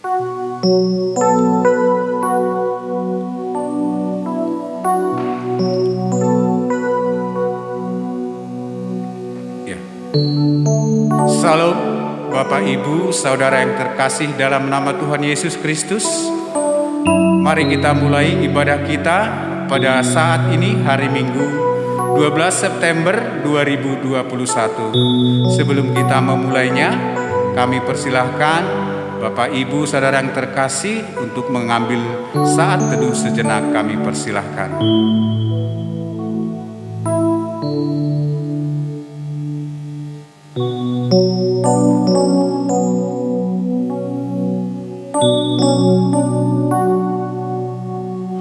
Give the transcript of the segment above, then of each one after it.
Ya. Salam Bapak Ibu, Saudara yang terkasih dalam nama Tuhan Yesus Kristus. Mari kita mulai ibadah kita pada saat ini, hari Minggu 12 September 2021. Sebelum kita memulainya, kami persilahkan Bapak Ibu Saudara yang terkasih untuk mengambil saat teduh sejenak. Kami persilahkan.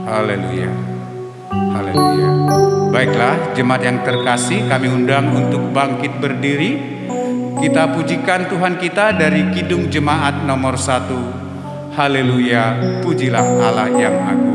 Haleluya, haleluya. Baiklah, jemaat yang terkasih, kami undang untuk bangkit berdiri. Kita pujikan Tuhan kita dari Kidung Jemaat nomor 1. Haleluya, pujilah Allah yang agung.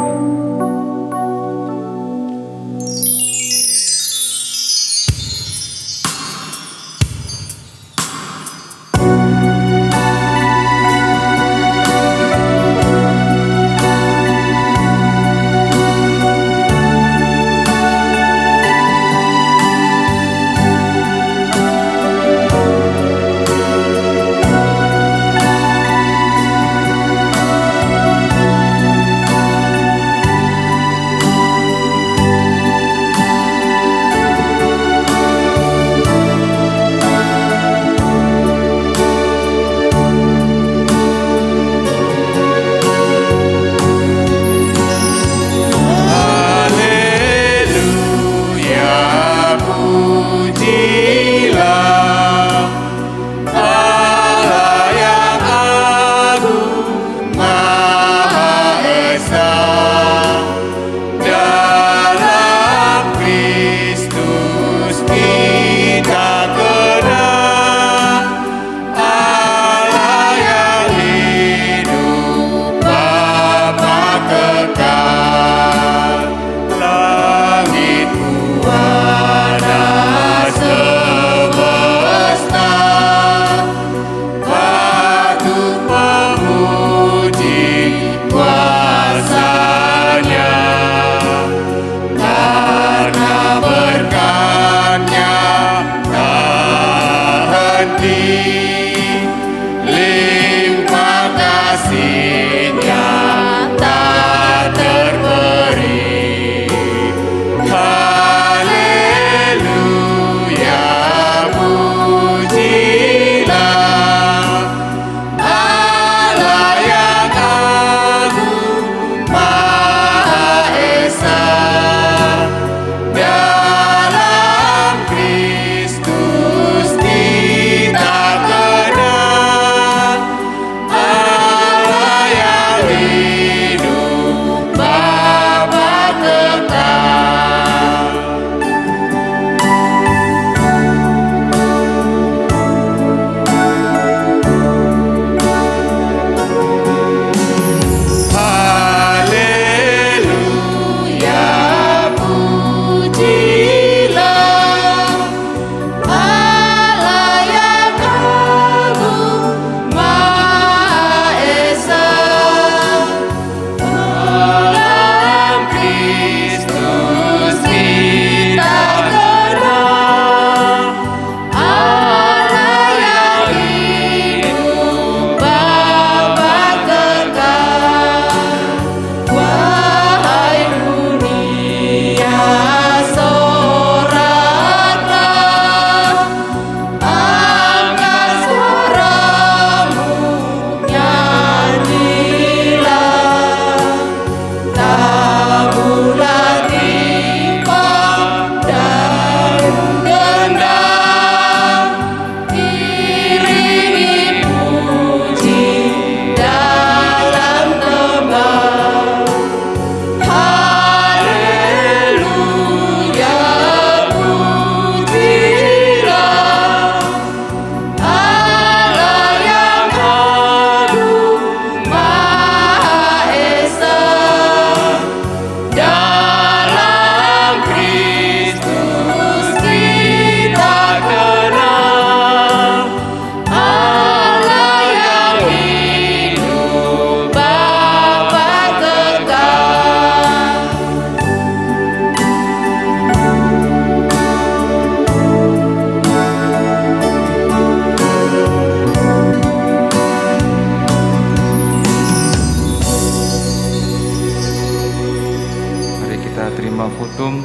Sanctum.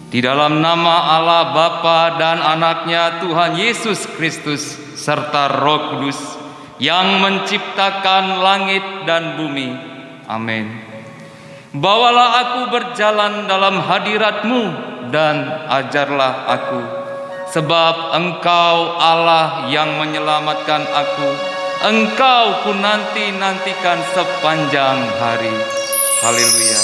Di dalam nama Allah Bapa dan Anaknya Tuhan Yesus Kristus serta Roh Kudus yang menciptakan langit dan bumi. Amin. Bawalah aku berjalan dalam hadirat-Mu dan ajarlah aku, sebab Engkau Allah yang menyelamatkan aku. Engkau ku nantikan sepanjang hari. Haleluya.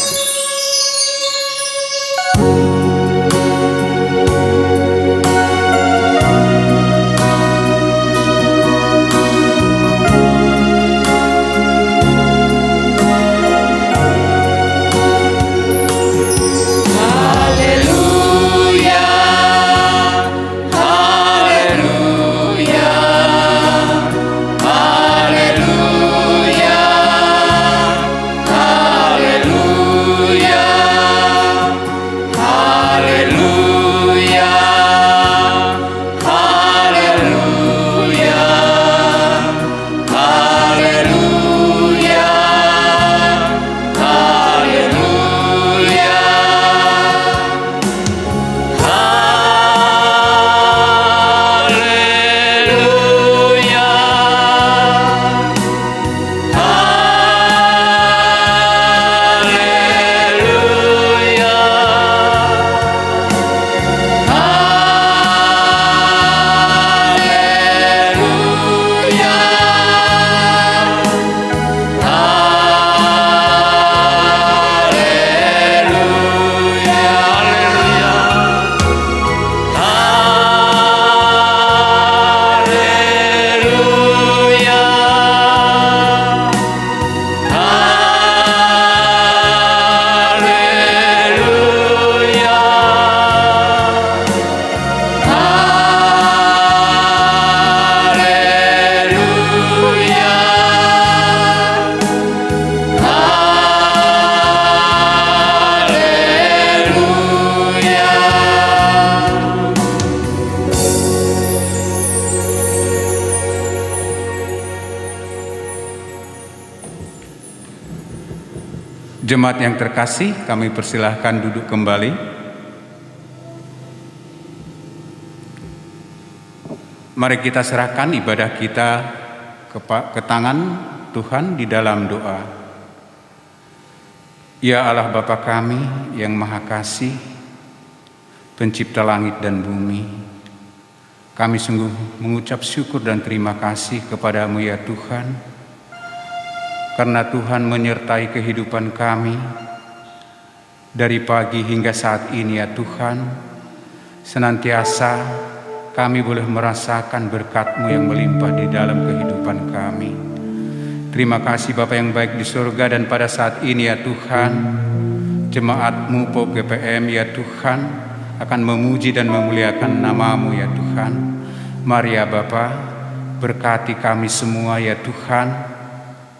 Jemaat yang terkasih, kami persilahkan duduk kembali. Mari kita serahkan ibadah kita ke tangan Tuhan di dalam doa. Ya Allah Bapa kami yang Maha Kasih, Pencipta langit dan bumi, kami sungguh mengucap syukur dan terima kasih kepadamu ya Tuhan, karena Tuhan menyertai kehidupan kami dari pagi hingga saat ini ya Tuhan. Senantiasa kami boleh merasakan berkat-Mu yang melimpah di dalam kehidupan kami. Terima kasih Bapa yang baik di surga, dan pada saat ini ya Tuhan, jemaat-Mu POP GPM ya Tuhan akan memuji dan memuliakan nama-Mu ya Tuhan. Mari ya Bapa, berkati kami semua ya Tuhan.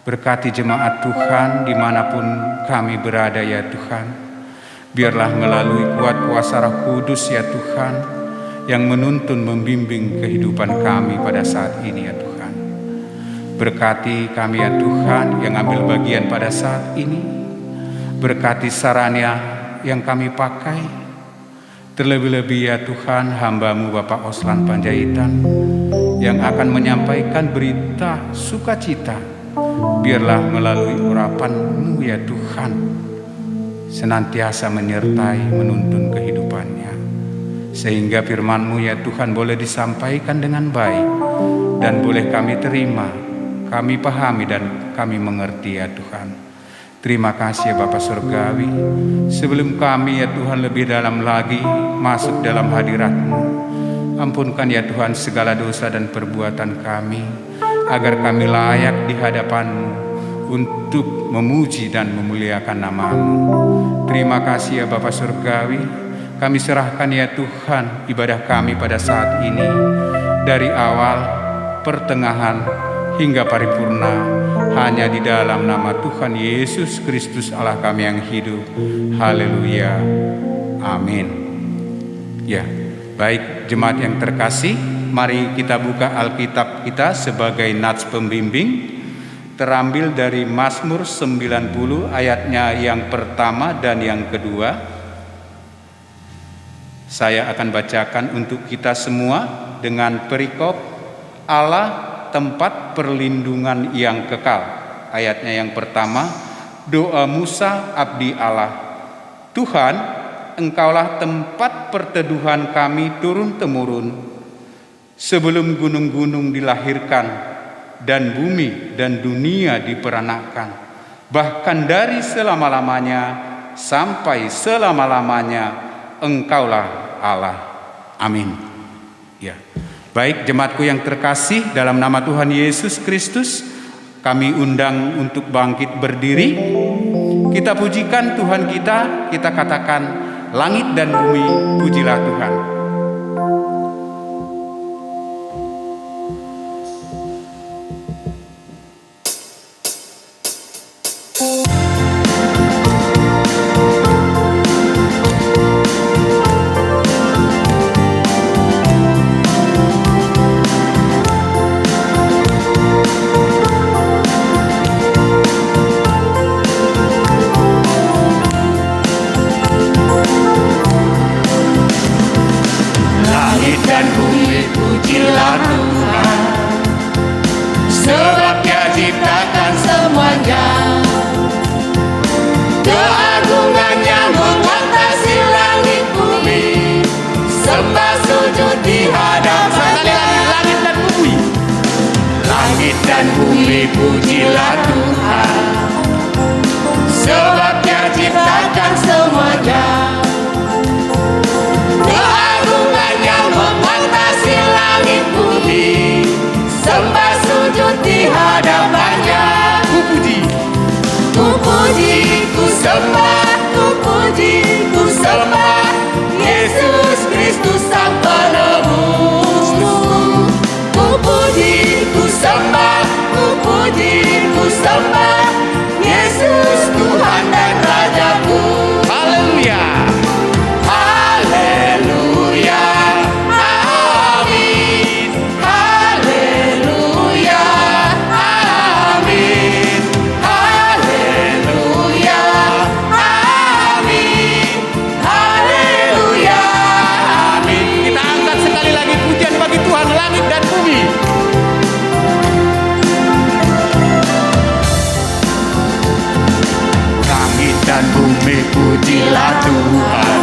Berkati jemaat Tuhan dimanapun kami berada ya Tuhan. Biarlah melalui kuat kuasa Roh Kudus ya Tuhan, yang menuntun membimbing kehidupan kami pada saat ini ya Tuhan. Berkati kami ya Tuhan yang ambil bagian pada saat ini. Berkati sarana yang kami pakai. Terlebih-lebih ya Tuhan, hamba-Mu Bapak Oslan Panjaitan yang akan menyampaikan berita sukacita. Biarlah melalui urapan-Mu ya Tuhan senantiasa menyertai menuntun kehidupannya, sehingga firman-Mu ya Tuhan boleh disampaikan dengan baik dan boleh kami terima, kami pahami dan kami mengerti ya Tuhan. Terima kasih ya Bapa Surgawi. Sebelum kami ya Tuhan lebih dalam lagi masuk dalam hadirat-Mu, ampunkan ya Tuhan segala dosa dan perbuatan kami, agar kami layak di hadapan-Mu untuk memuji dan memuliakan nama-Mu. Terima kasih ya Bapa Surgawi. Kami serahkan ya Tuhan ibadah kami pada saat ini, dari awal, pertengahan, hingga paripurna, hanya di dalam nama Tuhan Yesus Kristus Allah kami yang hidup. Haleluya. Amin. Ya, baik jemaat yang terkasih, mari kita buka Alkitab kita sebagai nats pembimbing terambil dari Mazmur 90 ayatnya yang pertama dan yang kedua. Saya akan bacakan untuk kita semua dengan perikop Allah tempat perlindungan yang kekal. Ayatnya yang pertama, doa Musa abdi Allah. Tuhan, Engkaulah tempat perteduhan kami turun-temurun. Sebelum gunung-gunung dilahirkan dan bumi dan dunia diperanakan, bahkan dari selama-lamanya sampai selama-lamanya, Engkaulah Allah. Amin. Ya. Baik jemaatku yang terkasih, dalam nama Tuhan Yesus Kristus, kami undang untuk bangkit berdiri. Kita pujikan Tuhan kita katakan, langit dan bumi, pujilah Tuhan. Pujilah Tuhan, sebab Dia ciptakan semuanya. Keagungannya mengatasi langit bumi, sembah sujud di hadapannya. Ku puji, ku sembah, ku puji, ku sembah Yesus Kristus Sang Penebusku. Ku puji, ku sembah, ku puji, ku sembah Yesus Tuhan dan Rajaku. Haleluya. Haleluya. Amin. Haleluya. Amin. Haleluya. Amin. Haleluya. Amin. Kita angkat sekali lagi pujian bagi Tuhan, langit dan bumi. Dan bumi pujilah Tuhan,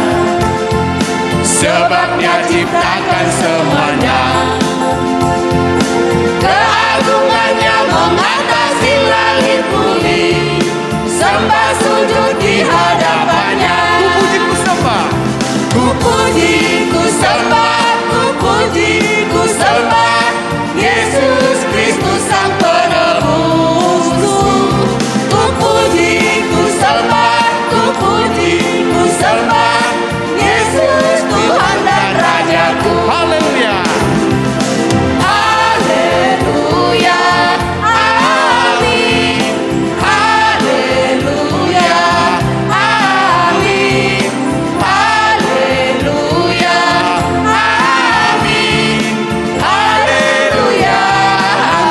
sebab Dia ciptakan semuanya. Keagungannya mengatasi langit bumi, sembah sujud di hadapannya. Ku puji, ku sembah, ku puji, ku sembah, ku puji, ku sembah Yesus Kristus Sang Penebusku. Ku puji, ku sembah, ku puji, ku sembah Yesus Tuhan dan Rajaku. haleluya. Haleluya. Amin. Haleluya. Amin. Haleluya. Amin. Haleluya.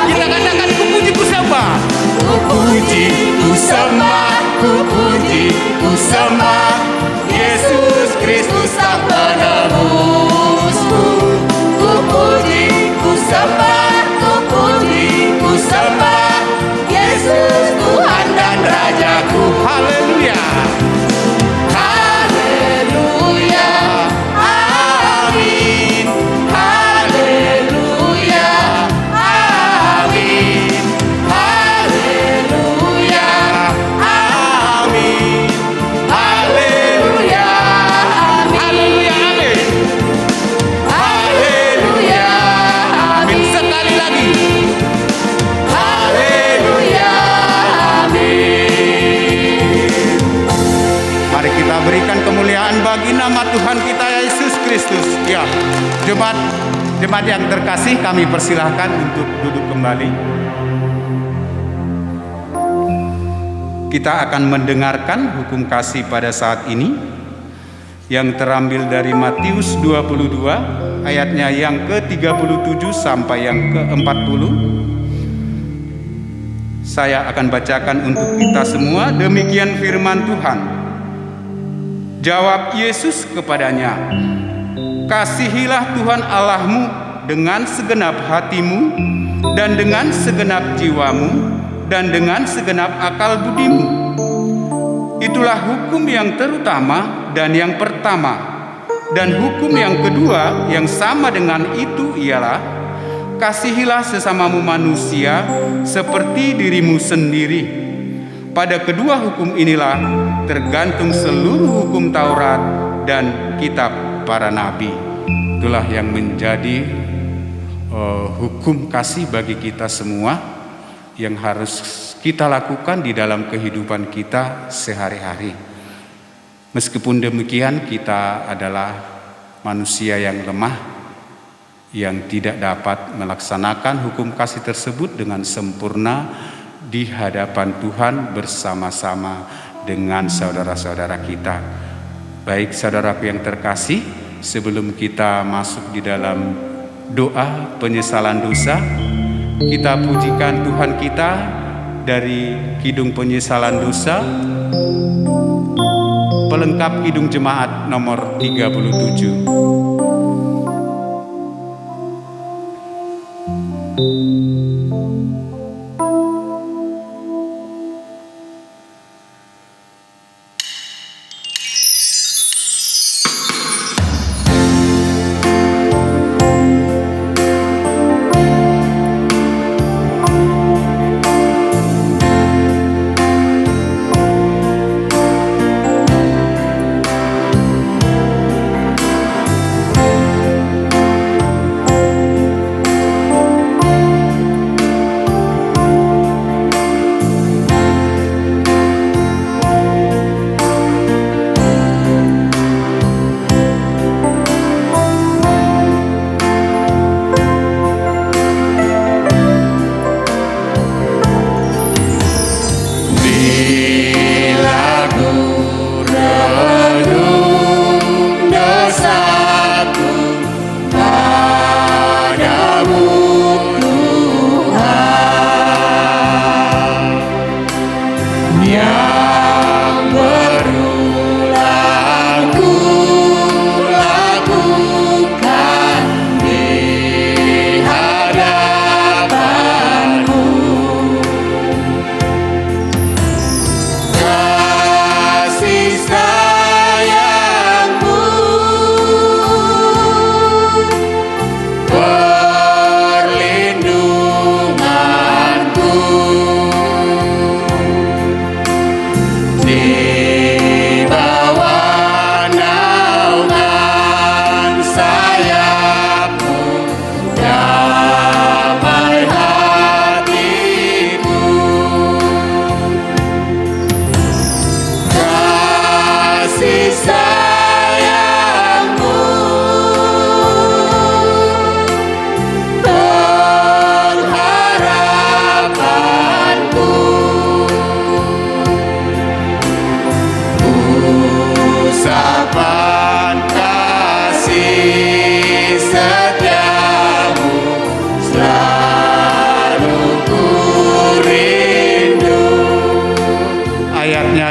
Kita katakan ku puji, ku sembah. Ku puji, ku sembah, ku puji, ku sembah Yesus Kristus Sang Penebusku. Ku puji, ku sembah, ku puji, ku sembah Yesus Tuhan dan Rajaku. Haleluya. Haleluya. Amin. Haleluya. Amin. Haleluya. Amin. Haleluya. Amin. Haleluya, amin. Haleluya. Amin. Amin. Sekali lagi. Haleluya. Amin. Mari kita berikan kemuliaan bagi nama Tuhan kita Yesus Kristus. Ya, jemaat yang terkasih, kami persilahkan untuk duduk kembali. Kita akan mendengarkan hukum kasih pada saat ini yang terambil dari Matius 22 ayatnya yang ke-37 sampai yang ke-40. Saya akan bacakan untuk kita semua. Demikian firman Tuhan. Jawab Yesus kepadanya, "Kasihilah Tuhan Allahmu dengan segenap hatimu, dan dengan segenap jiwamu, dan dengan segenap akal budimu. Itulah hukum yang terutama dan yang pertama. Dan hukum yang kedua yang sama dengan itu ialah, kasihilah sesamamu manusia seperti dirimu sendiri. Pada kedua hukum inilah tergantung seluruh hukum Taurat dan kitab para nabi." Itulah yang menjadi hukum kasih bagi kita semua yang harus kita lakukan di dalam kehidupan kita sehari-hari. Meskipun demikian, kita adalah manusia yang lemah, yang tidak dapat melaksanakan hukum kasih tersebut dengan sempurna di hadapan Tuhan bersama-sama dengan saudara-saudara kita. Baik saudaraku yang terkasih, sebelum kita masuk di dalam doa penyesalan dosa, kita pujikan Tuhan kita dari Kidung Penyesalan Dosa, pelengkap Kidung Jemaat nomor 37.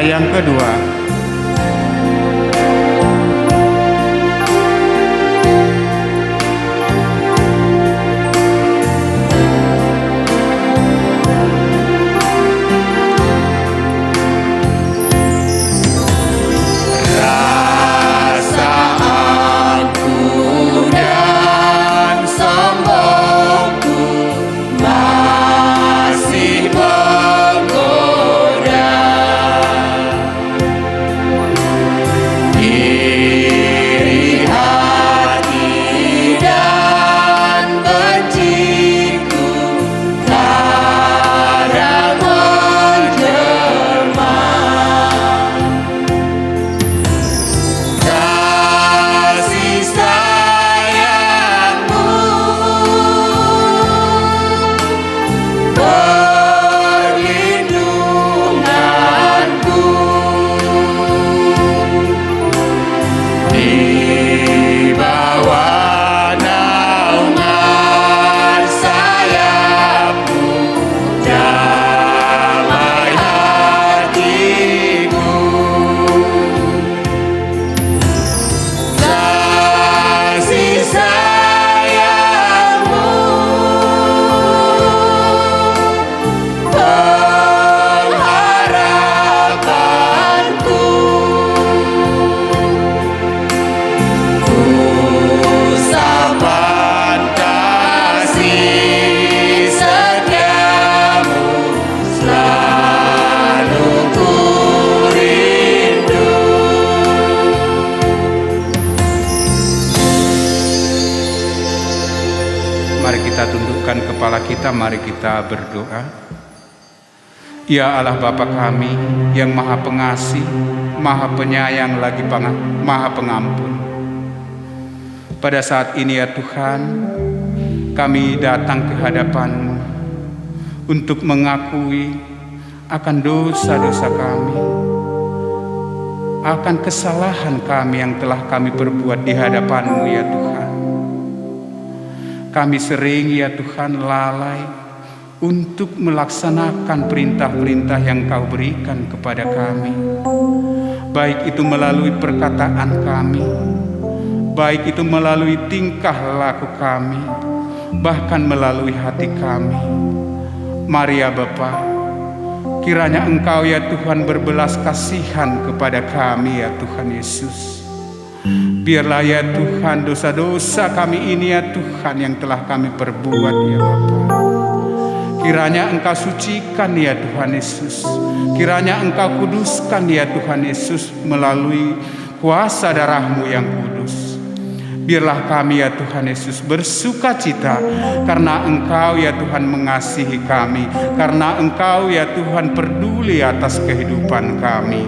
Yang kedua, rasa aku dan sombongku masih menggoda. kita, mari kita berdoa. Ya Allah Bapa kami yang Maha Pengasih, Maha Penyayang lagi Maha Pengampun. Pada saat ini ya Tuhan, kami datang ke hadapan-Mu untuk mengakui akan dosa-dosa kami, akan kesalahan kami yang telah kami perbuat di hadapan-Mu ya Tuhan. Kami sering ya Tuhan lalai untuk melaksanakan perintah-perintah yang Kau berikan kepada kami, baik itu melalui perkataan kami, baik itu melalui tingkah laku kami, bahkan melalui hati kami. Mari ya Bapa, kiranya Engkau ya Tuhan berbelas kasihan kepada kami ya Tuhan Yesus. Biarlah ya Tuhan dosa-dosa kami ini ya Tuhan yang telah kami perbuat ya Bapa, kiranya Engkau sucikan ya Tuhan Yesus. Kiranya Engkau kuduskan ya Tuhan Yesus melalui kuasa darah-Mu yang kudus. Biarlah kami ya Tuhan Yesus bersuka cita karena Engkau ya Tuhan mengasihi kami, karena Engkau ya Tuhan peduli atas kehidupan kami.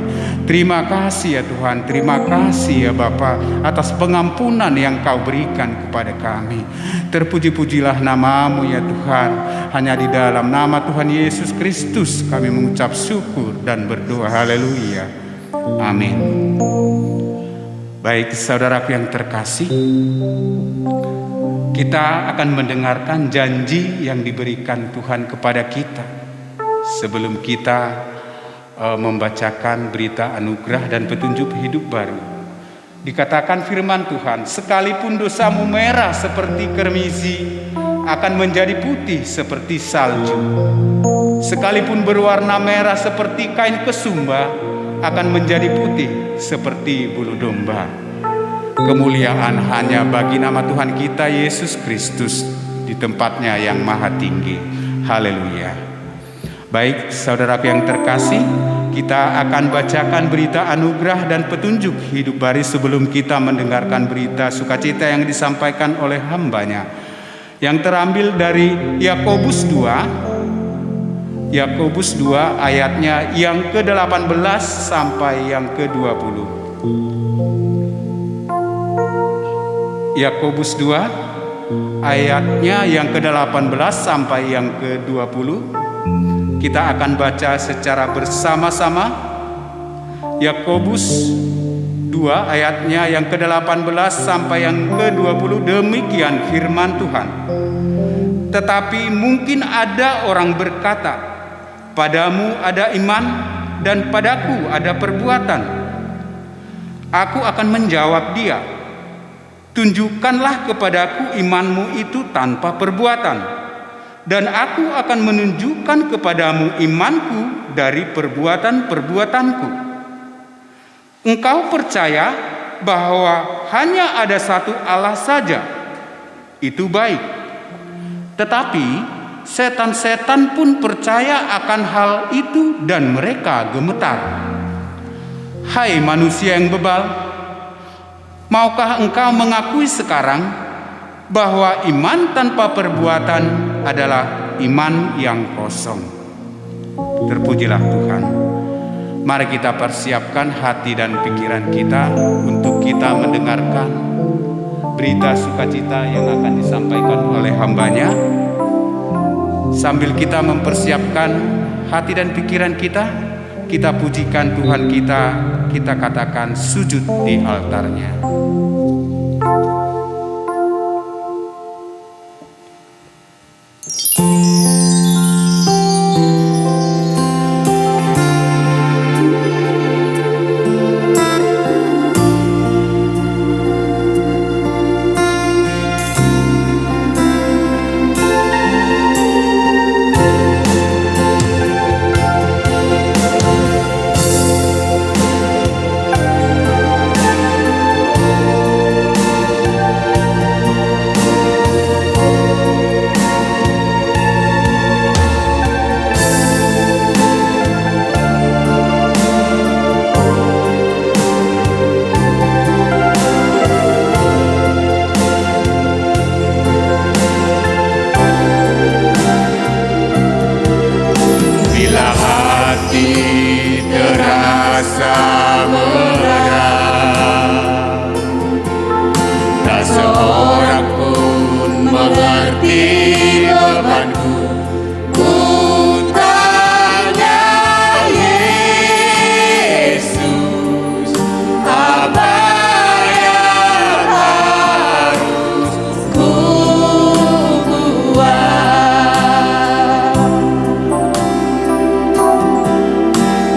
Terima kasih ya Tuhan, terima kasih ya Bapa atas pengampunan yang Kau berikan kepada kami. Terpuji-pujilah nama-Mu ya Tuhan. Hanya di dalam nama Tuhan Yesus Kristus kami mengucap syukur dan berdoa. Haleluya. Amin. Baik saudaraku yang terkasih, kita akan mendengarkan janji yang diberikan Tuhan kepada kita sebelum kita membacakan berita anugerah dan petunjuk hidup baru. Dikatakan firman Tuhan, sekalipun dosamu merah seperti kermizi, akan menjadi putih seperti salju. Sekalipun berwarna merah seperti kain kesumba, akan menjadi putih seperti bulu domba. Kemuliaan hanya bagi nama Tuhan kita Yesus Kristus di tempatnya yang maha tinggi. Haleluya. Baik saudaraku yang terkasih, kita akan bacakan berita anugerah dan petunjuk hidup baru sebelum kita mendengarkan berita sukacita yang disampaikan oleh hambanya, yang terambil dari Yakobus 2 ayatnya yang ke-18 sampai yang ke-20. Yakobus 2 ayatnya yang ke-18 sampai yang ke-20. Kita akan baca secara bersama-sama. Yakobus 2 ayatnya yang ke-18 sampai yang ke-20. Demikian firman Tuhan. Tetapi mungkin ada orang berkata, padamu ada iman dan padaku ada perbuatan. Aku akan menjawab dia, tunjukkanlah kepadaku imanmu itu tanpa perbuatan, dan aku akan menunjukkan kepadamu imanku dari perbuatan-perbuatanku. Engkau percaya bahwa hanya ada satu Allah saja, itu baik. Tetapi setan-setan pun percaya akan hal itu dan mereka gemetar. Hai manusia yang bebal, maukah engkau mengakui sekarang bahwa iman tanpa perbuatan adalah iman yang kosong? Terpujilah Tuhan. Mari kita persiapkan hati dan pikiran kita untuk kita mendengarkan berita sukacita yang akan disampaikan oleh hambanya. Sambil kita mempersiapkan hati dan pikiran kita, kita pujikan Tuhan kita katakan sujud di altarnya.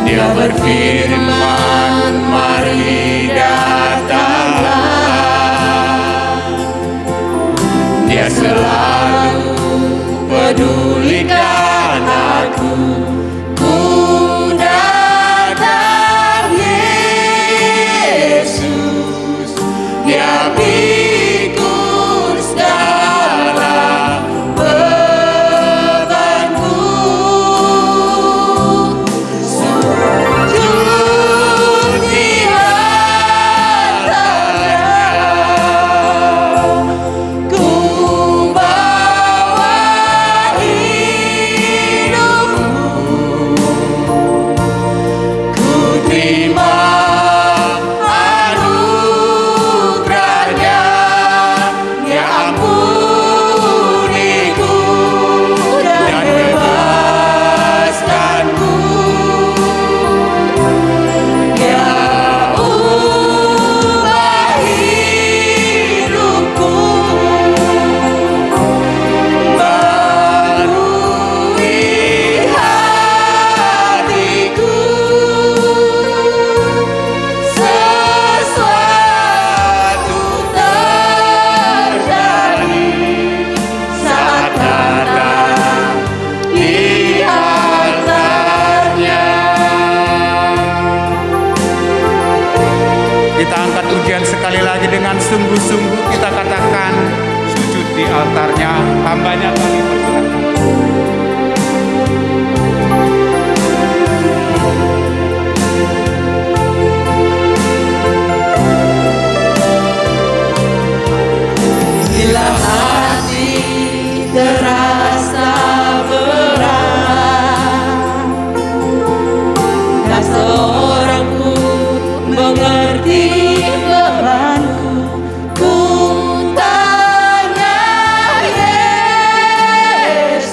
Dia berfirman, mari datanglah. Dia selalu pedulikan aku. Ku datang Yesus, Dia pikul segala bebanku. Sujud di hadapannya, ku bawa hidupku. Ku terima anugerahnya, Dia ampuniku dan bebaskanku. Dia ubah hidupku, barui hatiku. Sesuatu terjadi saat datang di altarnya. Kita angkat pujian sekali lagi dengan sungguh-sungguh, kita katakan sujud di altarnya, hambanya kami persilakan. Bila hati terasa berat, tak seorang pun mengerti bebanku. Ku tanya Yesus,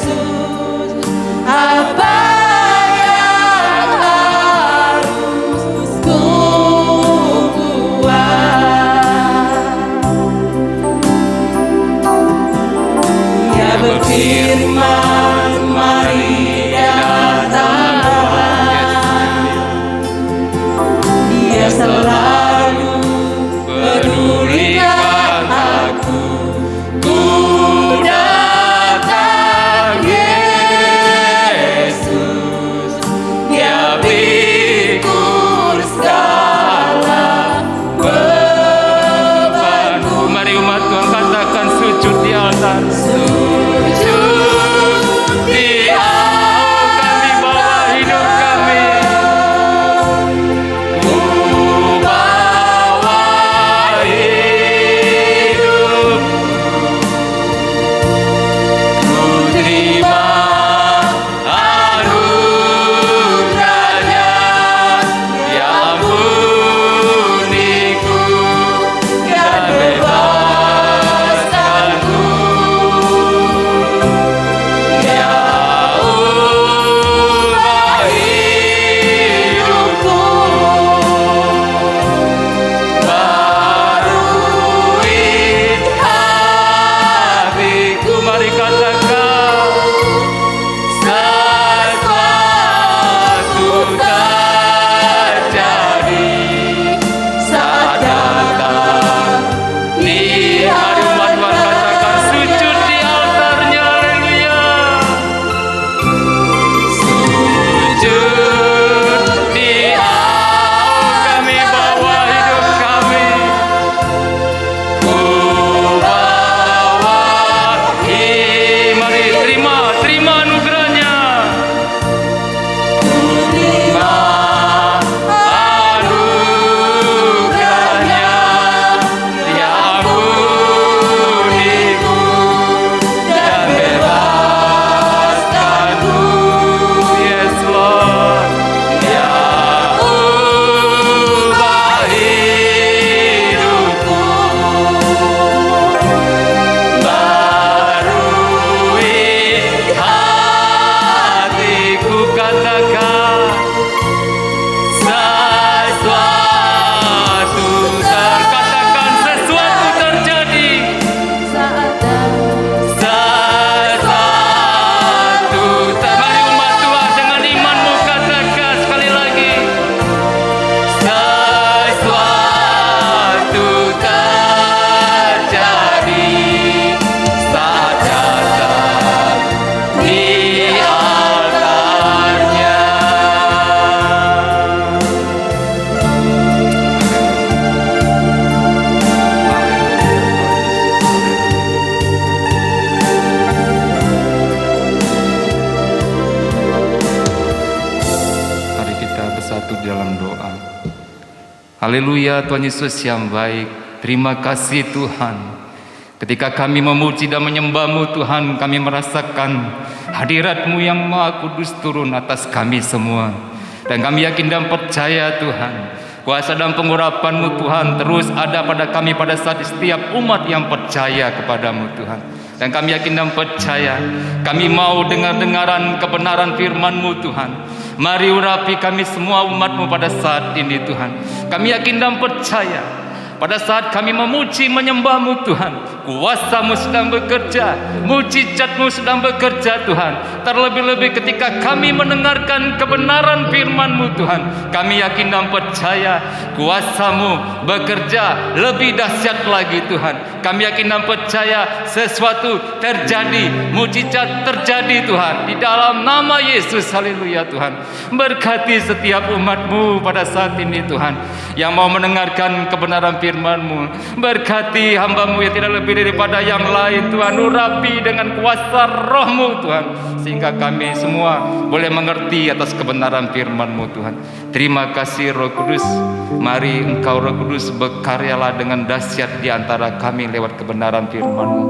bersatu dalam doa. Haleluya, Tuhan Yesus yang baik. Terima kasih Tuhan. Ketika kami memuji dan menyembah-Mu Tuhan, kami merasakan hadirat-Mu yang Maha Kudus turun atas kami semua. Dan kami yakin dan percaya Tuhan, kuasa dan pengurapan-Mu Tuhan terus ada pada kami pada saat setiap umat yang percaya kepada-Mu Tuhan. Dan kami yakin dan percaya, kami mau dengar-dengaran kebenaran firman-Mu Tuhan. Mari urapi kami semua umat-Mu pada saat ini Tuhan. Kami yakin dan percaya, pada saat kami memuji menyembah-Mu Tuhan, kuasa-Mu sedang bekerja, mujizat-Mu sedang bekerja Tuhan. Terlebih-lebih ketika kami mendengarkan kebenaran firman-Mu Tuhan, kami yakin dan percaya kuasa-Mu bekerja lebih dahsyat lagi Tuhan. Kami yakin dan percaya sesuatu terjadi, mujizat terjadi Tuhan, di dalam nama Yesus. Haleluya Tuhan. Berkati setiap umat-Mu pada saat ini Tuhan, yang mau mendengarkan kebenaran firman-Mu. Berkati hamba-Mu yang tidak lebih daripada yang lain Tuhan. Urapi dengan kuasa Roh-Mu Tuhan, sehingga kami semua boleh mengerti atas kebenaran firman-Mu Tuhan. Terima kasih Roh Kudus. Mari Engkau Roh Kudus berkaryalah dengan dahsyat di antara kami lewat kebenaran firman-Mu.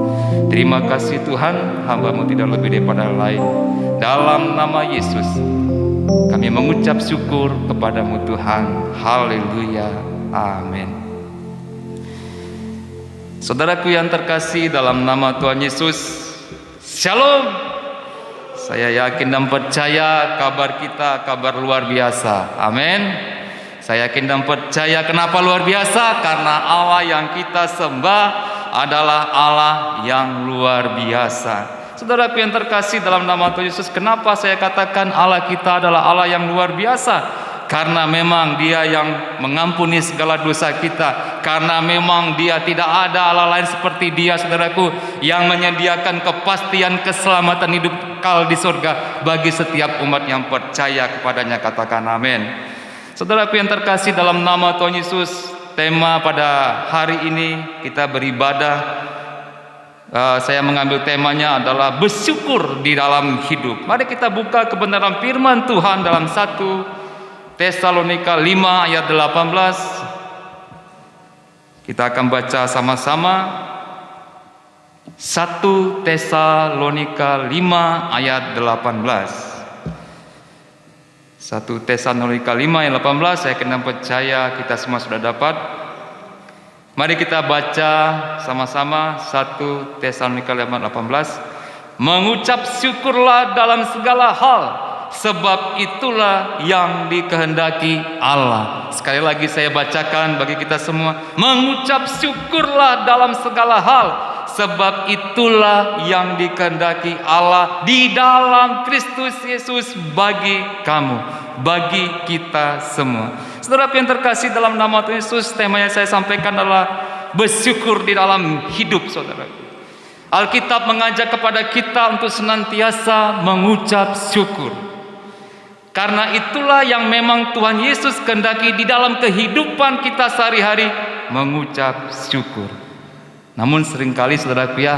Terima kasih Tuhan, hamba-Mu tidak lebih daripada lain. Dalam nama Yesus kami mengucap syukur kepada-Mu Tuhan. Haleluya. Amin. Saudaraku yang terkasih dalam nama Tuhan Yesus, Shalom. Saya yakin dan percaya kabar kita kabar luar biasa. Amin. Saya yakin dan percaya. Kenapa luar biasa? Karena Allah yang kita sembah adalah Allah yang luar biasa. Saudaraku yang terkasih dalam nama Tuhan Yesus, kenapa saya katakan Allah kita adalah Allah yang luar biasa? Karena memang Dia yang mengampuni segala dosa kita. Karena memang Dia tidak ada Allah lain seperti Dia, saudaraku, yang menyediakan kepastian keselamatan hidup kekal di surga bagi setiap umat yang percaya kepadanya. Katakan amin. Saudaraku yang terkasih dalam nama Tuhan Yesus, tema pada hari ini kita beribadah. Saya mengambil temanya adalah bersyukur di dalam hidup. Mari kita buka kebenaran firman Tuhan dalam 1 Tesalonika 5 ayat 18. Kita akan baca sama-sama. 1 Tesalonika 5 ayat 18. 1 Tesalonika 5 ayat 18. Saya kena percaya kita semua sudah dapat. Mari kita baca sama-sama 1 Tesalonika 5 ayat 18. Mengucap syukurlah dalam segala hal, sebab itulah yang dikehendaki Allah. Sekali lagi saya bacakan bagi kita semua. Mengucap syukurlah dalam segala hal, sebab itulah yang dikehendaki Allah di dalam Kristus Yesus bagi kamu, bagi kita semua. Saudara yang terkasih dalam nama Tuhan Yesus, tema yang saya sampaikan adalah bersyukur di dalam hidup saudaraku. Alkitab mengajak kepada kita untuk senantiasa mengucap syukur. Karena itulah yang memang Tuhan Yesus kehendaki di dalam kehidupan kita sehari-hari, mengucap syukur. Namun seringkali saudaraku ya,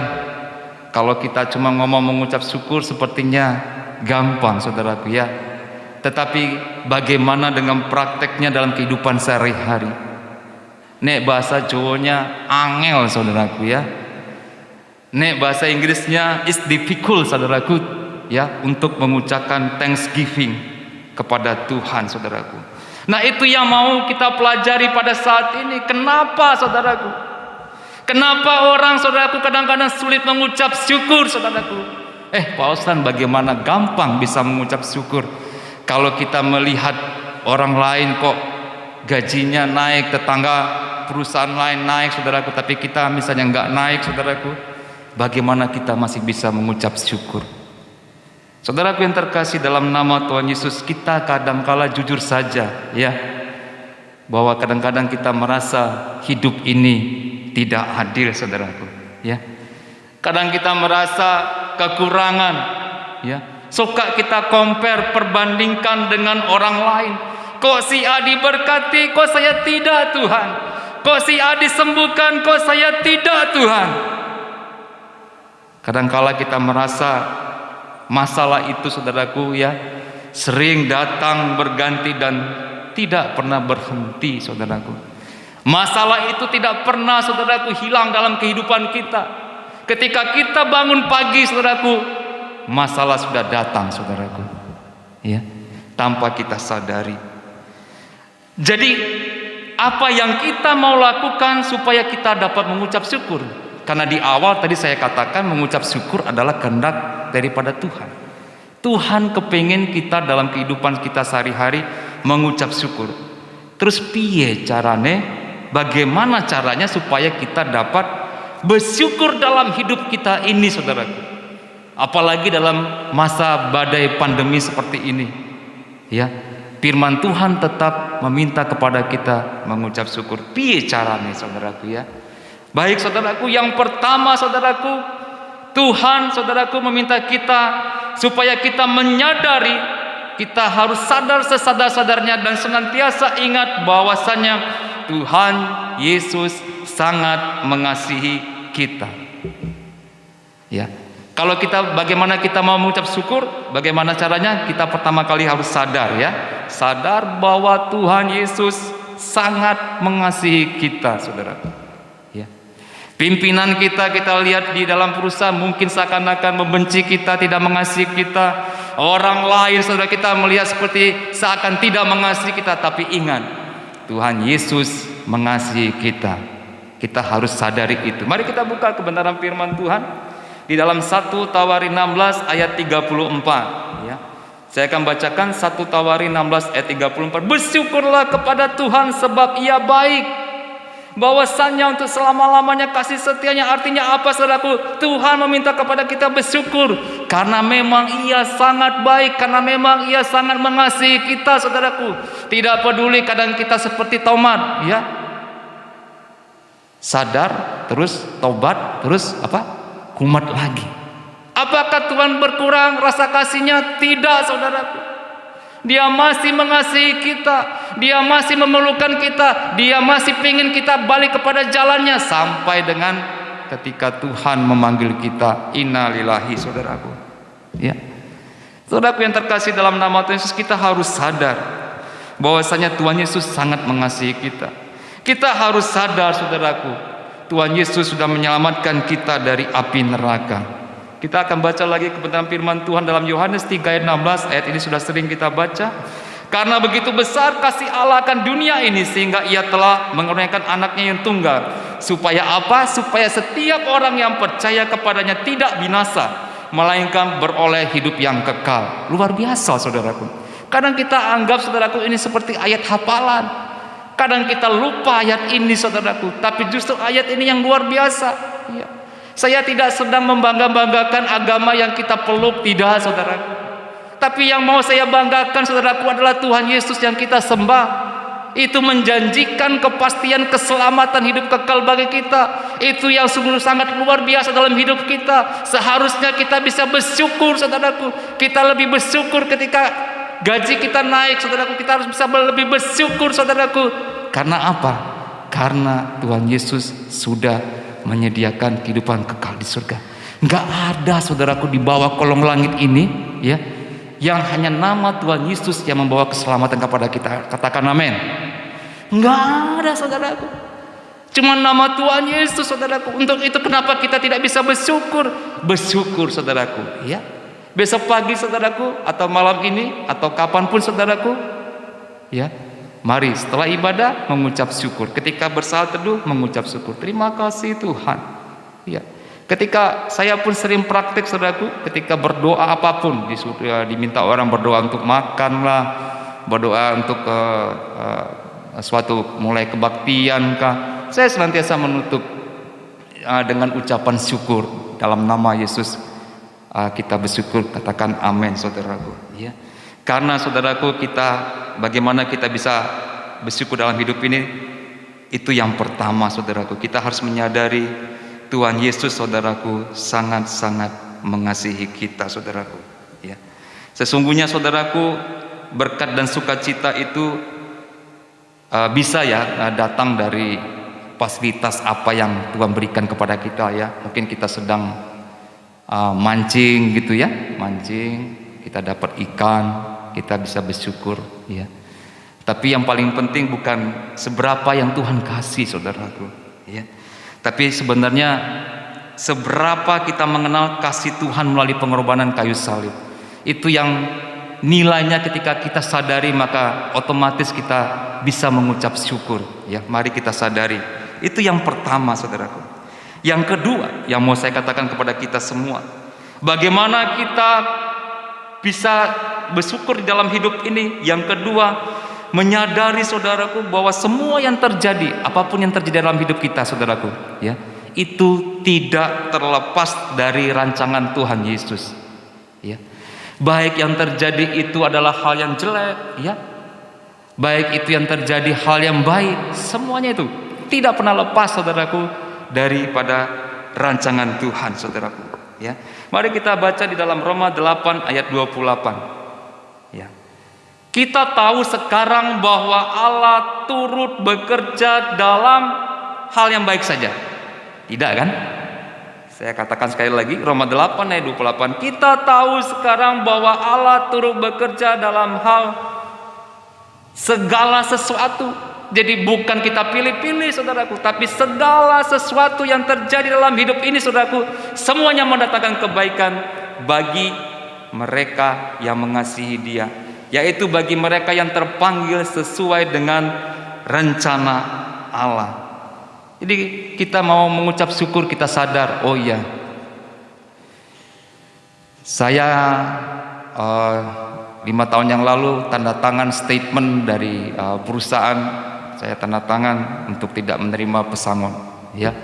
kalau kita cuma ngomong mengucap syukur sepertinya gampang saudaraku ya. Tetapi bagaimana dengan prakteknya dalam kehidupan sehari-hari? Nek bahasa Jawanya angel saudaraku ya. Nek bahasa Inggrisnya is difficult saudaraku ya, untuk mengucapkan thanksgiving kepada Tuhan saudaraku. Nah itu yang mau kita pelajari pada saat ini. Kenapa saudaraku? Kenapa orang saudaraku kadang-kadang sulit mengucap syukur saudaraku? Pak Ustaz, bagaimana gampang bisa mengucap syukur? Kalau kita melihat orang lain kok gajinya naik, tetangga perusahaan lain naik saudaraku, tapi kita misalnya nggak naik saudaraku, bagaimana kita masih bisa mengucap syukur? Saudaraku yang terkasih dalam nama Tuhan Yesus, kita kadangkala jujur saja ya, bahwa kadang-kadang kita merasa hidup ini tidak adil saudaraku ya. Kadang kita merasa kekurangan ya. Suka kita compare, perbandingkan dengan orang lain. Kok si A diberkati, kok saya tidak Tuhan? Kok si A disembuhkan, kok saya tidak Tuhan? Kadangkala kita merasa masalah itu saudaraku ya sering datang berganti dan tidak pernah berhenti, saudaraku. Masalah itu tidak pernah, saudaraku, hilang dalam kehidupan kita. Ketika kita bangun pagi, saudaraku, masalah sudah datang, saudaraku, ya, tanpa kita sadari. Jadi apa yang kita mau lakukan supaya kita dapat mengucap syukur? Karena di awal tadi saya katakan mengucap syukur adalah kehendak daripada Tuhan. Tuhan kepengen kita dalam kehidupan kita sehari-hari mengucap syukur. Terus piye carane? Bagaimana caranya supaya kita dapat bersyukur dalam hidup kita ini, saudaraku? Apalagi dalam masa badai pandemi seperti ini, ya. Firman Tuhan tetap meminta kepada kita mengucap syukur. Piye carane, saudaraku, ya? Baik, saudaraku, yang pertama, saudaraku, Tuhan, saudaraku, meminta kita supaya kita menyadari, kita harus sadar sesadar-sadarnya dan senantiasa ingat bahwasanya Tuhan Yesus sangat mengasihi kita. Ya. Kalau kita, bagaimana kita mau mengucap syukur? Bagaimana caranya? Kita pertama kali harus sadar, ya. Sadar bahwa Tuhan Yesus sangat mengasihi kita, saudaraku. Ya. Pimpinan kita lihat di dalam perusahaan mungkin seakan-akan membenci kita, tidak mengasihi kita. Orang lain, saudara, kita melihat seperti seakan tidak mengasihi kita. Tapi ingat, Tuhan Yesus mengasihi kita. Kita harus sadari itu. Mari kita buka kebenaran firman Tuhan di dalam 1 Tawarin 16 ayat 34, ya. Saya akan bacakan 1 Tawarin 16 ayat 34. Bersyukurlah kepada Tuhan sebab Ia baik, bahwasannya untuk selama-lamanya kasih setianya. Artinya apa, saudaraku? Tuhan meminta kepada kita bersyukur karena memang Ia sangat baik, karena memang Ia sangat mengasihi kita, saudaraku. Tidak peduli kadang kita seperti tomat, ya. Sadar, terus tobat, terus apa? Kumat lagi. Apakah Tuhan berkurang rasa kasihnya? Tidak, saudaraku. Dia masih mengasihi kita, Dia masih memerlukan kita, Dia masih ingin kita balik kepada jalannya sampai dengan ketika Tuhan memanggil kita. Innalillahi, saudaraku, ya. Saudaraku yang terkasih dalam nama Tuhan Yesus, kita harus sadar bahwasanya Tuhan Yesus sangat mengasihi kita. Kita harus sadar, saudaraku, Tuhan Yesus sudah menyelamatkan kita dari api neraka. Kita akan baca lagi kebenaran firman Tuhan dalam Yohanes 3 ayat 16. Ayat ini sudah sering kita baca. Karena begitu besar kasih Allah akan dunia ini, sehingga Ia telah mengaruniakan anaknya yang tunggal. Supaya apa? Supaya setiap orang yang percaya kepadanya tidak binasa, melainkan beroleh hidup yang kekal. Luar biasa, saudaraku. Kadang kita anggap, saudaraku, ini seperti ayat hafalan. Kadang kita lupa ayat ini, saudaraku. Tapi justru ayat ini yang luar biasa, ya. Saya tidak sedang membangga-banggakan agama yang kita peluk, tidak, saudaraku. Tapi yang mau saya banggakan, saudaraku, adalah Tuhan Yesus yang kita sembah. Itu menjanjikan kepastian keselamatan hidup kekal bagi kita. Itu yang sungguh sangat luar biasa dalam hidup kita. Seharusnya kita bisa bersyukur, saudaraku. Kita lebih bersyukur ketika gaji kita naik, saudaraku. Kita harus bisa lebih bersyukur, saudaraku. Karena apa? Karena Tuhan Yesus sudah menyediakan kehidupan kekal di surga. Enggak ada, saudaraku, di bawah kolong langit ini, ya, yang hanya nama Tuhan Yesus yang membawa keselamatan kepada kita. Katakan amin. Enggak ada, saudaraku. Cuma nama Tuhan Yesus, saudaraku. Untuk itu kenapa kita tidak bisa bersyukur? Bersyukur, saudaraku, ya. Besok pagi, saudaraku, atau malam ini, atau kapanpun, saudaraku, ya, mari setelah ibadah mengucap syukur. Ketika bersalat teduh mengucap syukur. Terima kasih Tuhan. Ya. Ketika saya pun sering praktek, saudaraku, ketika berdoa apapun, diminta orang berdoa untuk makan lah, berdoa untuk suatu mulai kebaktian kah, saya senantiasa menutup dengan ucapan syukur dalam nama Yesus. Kita bersyukur, katakan amin, saudaraku, ya. Karena, saudaraku, kita bagaimana kita bisa bersyukur dalam hidup ini, itu yang pertama, saudaraku. Kita harus menyadari Tuhan Yesus, saudaraku, sangat-sangat mengasihi kita, saudaraku, ya. Sesungguhnya, saudaraku, berkat dan sukacita itu bisa, ya, datang dari fasilitas apa yang Tuhan berikan kepada kita, ya. Mungkin kita sedang mancing gitu, ya, mancing, kita dapat ikan, kita bisa bersyukur, ya. Tapi yang paling penting bukan seberapa yang Tuhan kasih, saudaraku, ya. Tapi sebenarnya seberapa kita mengenal kasih Tuhan melalui pengorbanan kayu salib. Itu yang nilainya ketika kita sadari, maka otomatis kita bisa mengucap syukur, ya. Mari kita sadari. Itu yang pertama, saudaraku. Yang kedua yang mau saya katakan kepada kita semua, bagaimana kita bisa bersyukur di dalam hidup ini. Yang kedua, menyadari, saudaraku, bahwa semua yang terjadi, apapun yang terjadi dalam hidup kita, saudaraku, ya, itu tidak terlepas dari rancangan Tuhan Yesus, ya. Baik yang terjadi itu adalah hal yang jelek, ya, baik itu yang terjadi hal yang baik, semuanya itu tidak pernah lepas, saudaraku, daripada rancangan Tuhan, saudaraku, ya. Mari kita baca di dalam Roma 8 ayat 28, ya. Kita tahu sekarang bahwa Allah turut bekerja dalam hal yang baik saja. Tidak kan? Saya katakan sekali lagi, Roma 8 ayat 28. Kita tahu sekarang bahwa Allah turut bekerja dalam hal segala sesuatu. Jadi bukan kita pilih-pilih, saudaraku, tapi segala sesuatu yang terjadi dalam hidup ini, saudaraku, semuanya mendatangkan kebaikan bagi mereka yang mengasihi Dia, yaitu bagi mereka yang terpanggil sesuai dengan rencana Allah. Jadi kita mau mengucap syukur, kita sadar, oh iya, saya 5 tahun yang lalu tanda tangan statement dari perusahaan, saya tanda tangan untuk tidak menerima pesangon, ya.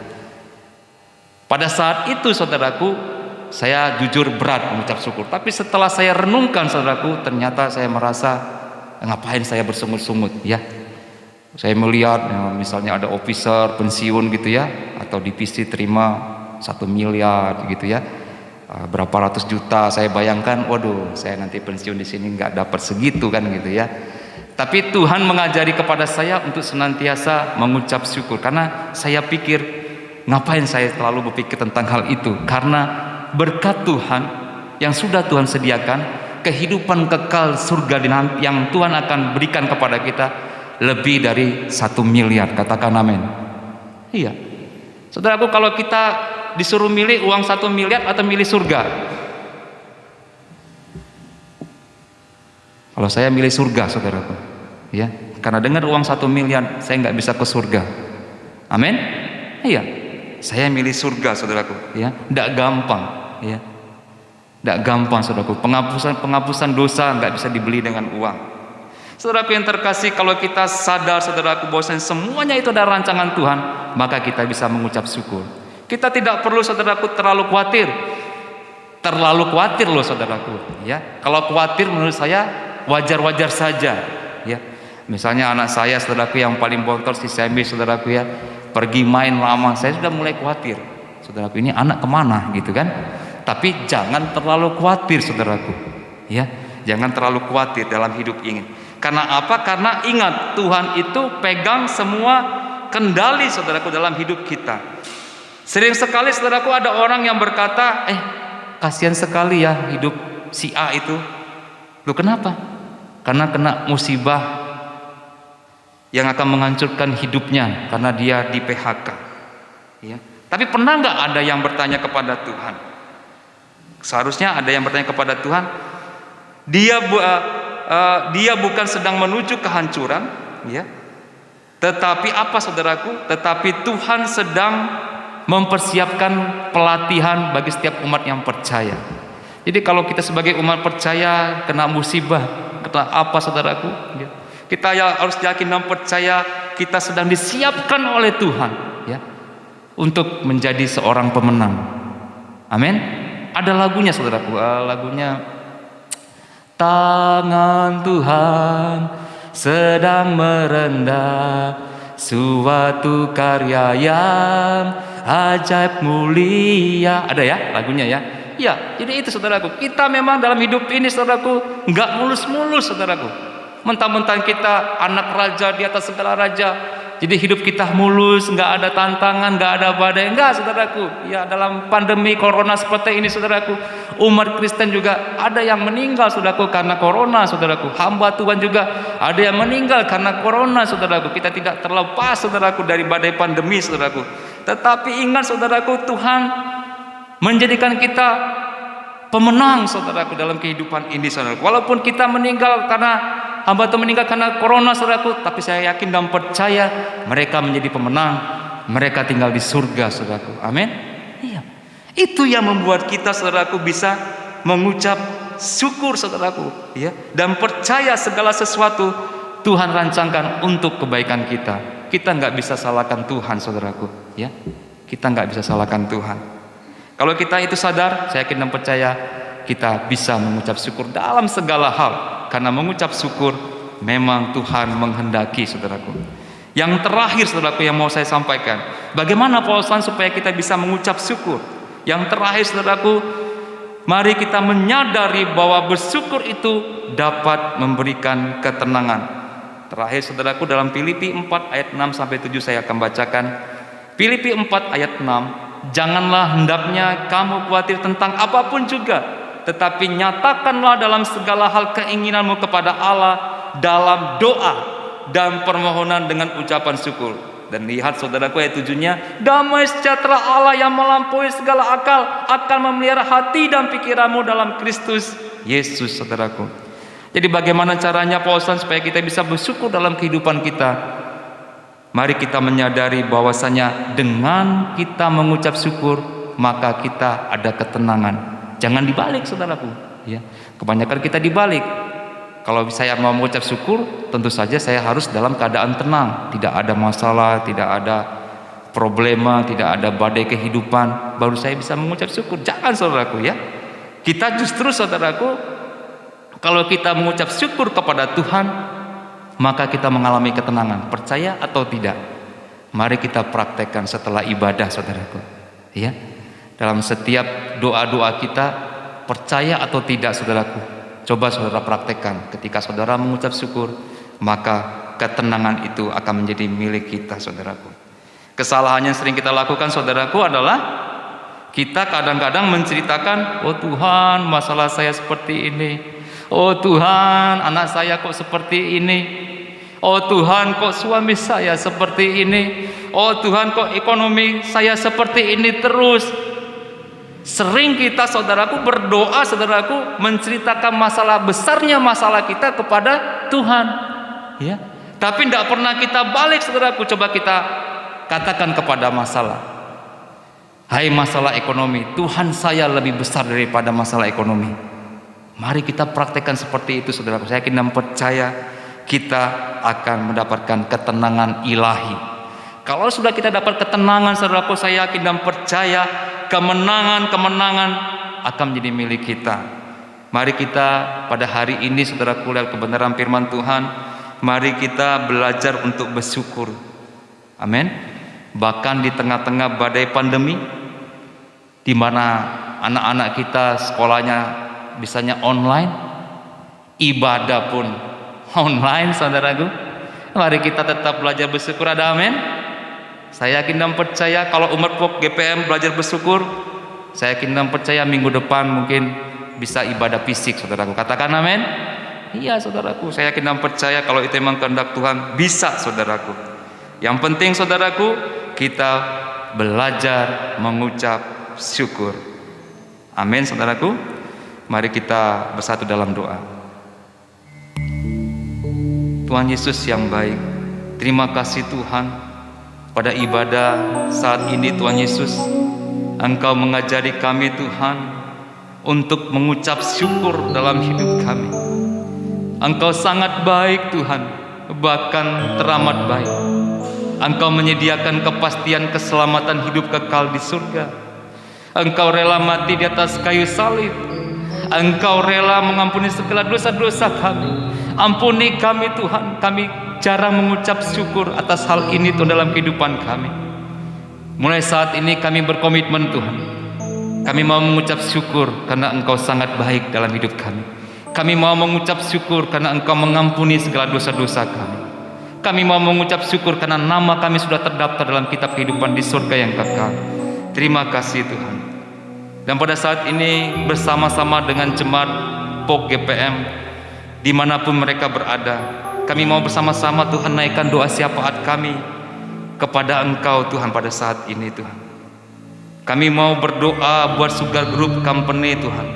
Pada saat itu, saudaraku, saya jujur berat mengucap syukur. Tapi setelah saya renungkan, saudaraku, ternyata saya merasa, ngapain saya bersungut-sungut, ya. Saya melihat, ya, misalnya ada officer pensiun gitu, ya, atau divisi terima 1 miliar gitu, ya, berapa ratus juta. Saya bayangkan, waduh, saya nanti pensiun di sini nggak dapat segitu kan, gitu, ya. Tapi Tuhan mengajari kepada saya untuk senantiasa mengucap syukur, karena saya pikir, ngapain saya selalu berpikir tentang hal itu? Karena berkat Tuhan yang sudah Tuhan sediakan, kehidupan kekal surga yang Tuhan akan berikan kepada kita lebih dari 1 miliar. Katakan amin. Iya, saudaraku, kalau kita disuruh milih uang 1 miliar atau milih surga, kalau saya milih surga, saudaraku, ya, karena dengan uang 1 miliar saya nggak bisa ke surga. Amin. Iya, saya milih surga, saudaraku, ya. Nggak gampang, ya, nggak gampang, saudaraku. Penghapusan dosa nggak bisa dibeli dengan uang. Saudaraku yang terkasih, kalau kita sadar, saudaraku, bahwa semuanya itu adalah rancangan Tuhan, maka kita bisa mengucap syukur. Kita tidak perlu, saudaraku, terlalu khawatir. Terlalu khawatir loh, saudaraku, ya. Kalau khawatir menurut saya wajar-wajar saja, ya. Misalnya anak saya, saudaraku, yang paling bontor si Sembi, saudaraku, ya, pergi main lama, saya sudah mulai khawatir, saudaraku, ini anak kemana gitu kan. Tapi jangan terlalu khawatir, saudaraku, ya. Jangan terlalu khawatir dalam hidup ini. Karena apa? Karena ingat, Tuhan itu pegang semua kendali, saudaraku, dalam hidup kita. Sering sekali, saudaraku, ada orang yang berkata, kasihan sekali ya hidup si A itu. Loh, kenapa? Karena kena musibah yang akan menghancurkan hidupnya karena dia di PHK, ya. Tapi pernah nggak ada yang bertanya kepada Tuhan? Seharusnya ada yang bertanya kepada Tuhan, dia bukan sedang menuju kehancuran, ya. Tetapi apa, saudaraku? Tetapi Tuhan sedang mempersiapkan pelatihan bagi setiap umat yang percaya. Jadi kalau kita sebagai umat percaya kena musibah, kena apa, saudaraku, ya, kita harus yakin dan percaya kita sedang disiapkan oleh Tuhan, ya, untuk menjadi seorang pemenang. Amin. Ada lagunya, saudaraku, lagunya, tangan Tuhan sedang merendah suatu karya yang ajaib mulia. Ada ya lagunya, ya. Ya, jadi itu, saudaraku, kita memang dalam hidup ini, saudaraku, nggak mulus-mulus, saudaraku. Mentang-mentang kita anak raja di atas segala raja, jadi hidup kita mulus, nggak ada tantangan, nggak ada badai. Enggak, saudaraku. Ya, dalam pandemi corona seperti ini, saudaraku, umat Kristen juga ada yang meninggal, saudaraku, karena corona, saudaraku. Hamba Tuhan juga ada yang meninggal karena corona, saudaraku. Kita tidak terlepas, saudaraku, dari badai pandemi, saudaraku. Tetapi ingat, saudaraku, Tuhan menjadikan kita pemenang, saudaraku, dalam kehidupan ini, saudaraku. Walaupun kita meninggal karena hamba Tuhan meninggal karena corona, saudaraku, tapi saya yakin dan percaya mereka menjadi pemenang. Mereka tinggal di surga, saudaraku. Amin. Iya. Itu yang membuat kita, saudaraku, bisa mengucap syukur, saudaraku, ya, dan percaya segala sesuatu Tuhan rancangkan untuk kebaikan kita. Kita nggak bisa salahkan Tuhan, saudaraku, ya. Kita nggak bisa salahkan Tuhan. Kalau kita itu sadar, saya yakin dan percaya kita bisa mengucap syukur dalam segala hal. Karena mengucap syukur memang Tuhan menghendaki, saudaraku. Yang terakhir, saudaraku, yang mau saya sampaikan, bagaimana Paulus supaya kita bisa mengucap syukur. Yang terakhir, saudaraku, mari kita menyadari bahwa bersyukur itu dapat memberikan ketenangan. Terakhir, saudaraku, dalam Filipi 4 ayat 6 sampai 7 saya akan bacakan. Filipi 4 ayat 6, janganlah hendaknya kamu khawatir tentang apapun juga, tetapi nyatakanlah dalam segala hal keinginanmu kepada Allah dalam doa dan permohonan dengan ucapan syukur. Dan lihat, saudaraku, ayat 7-nya, damai sejahtera Allah yang melampaui segala akal akan memelihara hati dan pikiranmu dalam Kristus Yesus, saudaraku. Jadi bagaimana caranya Paulus supaya kita bisa bersyukur dalam kehidupan kita? Mari kita menyadari bahwasanya dengan kita mengucap syukur maka kita ada ketenangan. Jangan dibalik, saudaraku, ya. Kebanyakan kita dibalik. Kalau saya mau mengucap syukur, tentu saja saya harus dalam keadaan tenang, tidak ada masalah, tidak ada problema, tidak ada badai kehidupan, baru saya bisa mengucap syukur. Jangan, saudaraku, ya. Kita justru, saudaraku, kalau kita mengucap syukur kepada Tuhan, maka kita mengalami ketenangan. Percaya atau tidak? Mari kita praktekkan setelah ibadah, saudaraku, ya. Dalam setiap doa-doa kita, percaya atau tidak, saudaraku, coba saudara praktekkan. Ketika saudara mengucap syukur, maka ketenangan itu akan menjadi milik kita, saudaraku. Kesalahan yang sering kita lakukan, saudaraku, adalah kita kadang-kadang menceritakan, oh Tuhan, masalah saya seperti ini. Oh Tuhan, anak saya kok seperti ini. Oh Tuhan, kok suami saya seperti ini. Oh Tuhan, kok ekonomi saya seperti ini terus. Sering kita, saudaraku, berdoa, saudaraku, menceritakan masalah besarnya masalah kita kepada Tuhan, ya. Tapi tidak pernah kita balik, saudaraku. Coba kita katakan kepada masalah, hai masalah ekonomi, Tuhan saya lebih besar daripada masalah ekonomi. Mari kita praktekkan seperti itu, saudaraku. Saya yakin dan percaya kita akan mendapatkan ketenangan ilahi. Kalau sudah kita dapat ketenangan, saudaraku, saya yakin dan percaya kemenangan-kemenangan akan menjadi milik kita. Mari kita pada hari ini, saudaraku, lihat kebenaran firman Tuhan. Mari kita belajar untuk bersyukur. Amin. Bahkan di tengah-tengah badai pandemi, di mana anak-anak kita sekolahnya bisanya online, ibadah pun online, saudaraku. Mari kita tetap belajar bersyukur. Ada amin. Saya yakin dan percaya kalau umat POK GPM belajar bersyukur, saya yakin dan percaya minggu depan mungkin bisa ibadah fisik, saudaraku. Katakan amin. Iya, saudaraku, saya yakin dan percaya kalau itu memang kehendak Tuhan, bisa, saudaraku. Yang penting, saudaraku, kita belajar mengucap syukur. Amin, saudaraku. Mari kita bersatu dalam doa. Tuhan Yesus yang baik, terima kasih Tuhan. Pada ibadah saat ini, Tuhan Yesus, Engkau mengajari kami, Tuhan, untuk mengucap syukur dalam hidup kami. Engkau sangat baik, Tuhan, bahkan teramat baik. Engkau menyediakan kepastian keselamatan hidup kekal di surga. Engkau rela mati di atas kayu salib. Engkau rela mengampuni segala dosa-dosa kami. Ampuni kami, Tuhan, kami jarang mengucap syukur atas hal ini, Tuhan, dalam kehidupan kami. Mulai saat ini kami berkomitmen, Tuhan, kami mau mengucap syukur karena Engkau sangat baik dalam hidup kami. Kami mau mengucap syukur karena Engkau mengampuni segala dosa-dosa kami. Kami mau mengucap syukur karena nama kami sudah terdaftar dalam kitab kehidupan di surga yang kekal. Terima kasih Tuhan. Dan pada saat ini bersama-sama dengan jemaat POK GPM dimanapun mereka berada, kami mau bersama-sama Tuhan naikkan doa syafaat kami kepada Engkau Tuhan pada saat ini Tuhan. Kami mau berdoa buat Sugar Group Company Tuhan,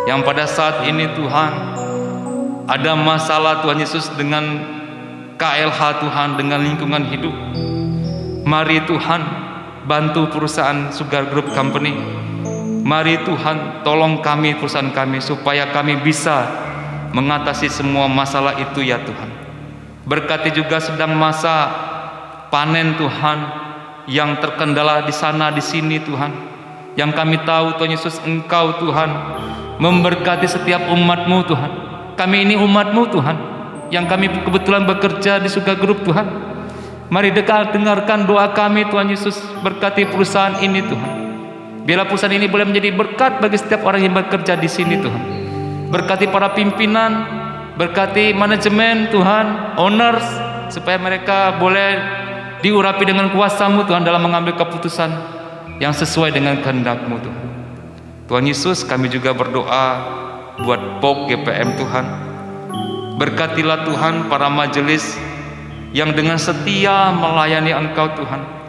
yang pada saat ini Tuhan ada masalah Tuhan Yesus dengan KLH Tuhan, dengan lingkungan hidup. Mari Tuhan bantu perusahaan Sugar Group Company. Mari Tuhan tolong kami, perusahaan kami, supaya kami bisa mengatasi semua masalah itu ya Tuhan. Berkati juga sedang masa panen Tuhan, yang terkendala di sana di sini Tuhan. Yang kami tahu Tuhan Yesus, Engkau Tuhan memberkati setiap umat-Mu Tuhan. Kami ini umat-Mu Tuhan, yang kami kebetulan bekerja di Sugar Group Tuhan. Mari dengarkan doa kami Tuhan Yesus, berkati perusahaan ini Tuhan. Biarlah perusahaan ini boleh menjadi berkat bagi setiap orang yang bekerja di sini Tuhan. Berkati para pimpinan, berkati manajemen Tuhan, owners, supaya mereka boleh diurapi dengan kuasa-Mu Tuhan dalam mengambil keputusan yang sesuai dengan kehendak-Mu Tuhan. Tuhan Yesus, kami juga berdoa buat POK GPM Tuhan. Berkatilah Tuhan para majelis yang dengan setia melayani Engkau Tuhan.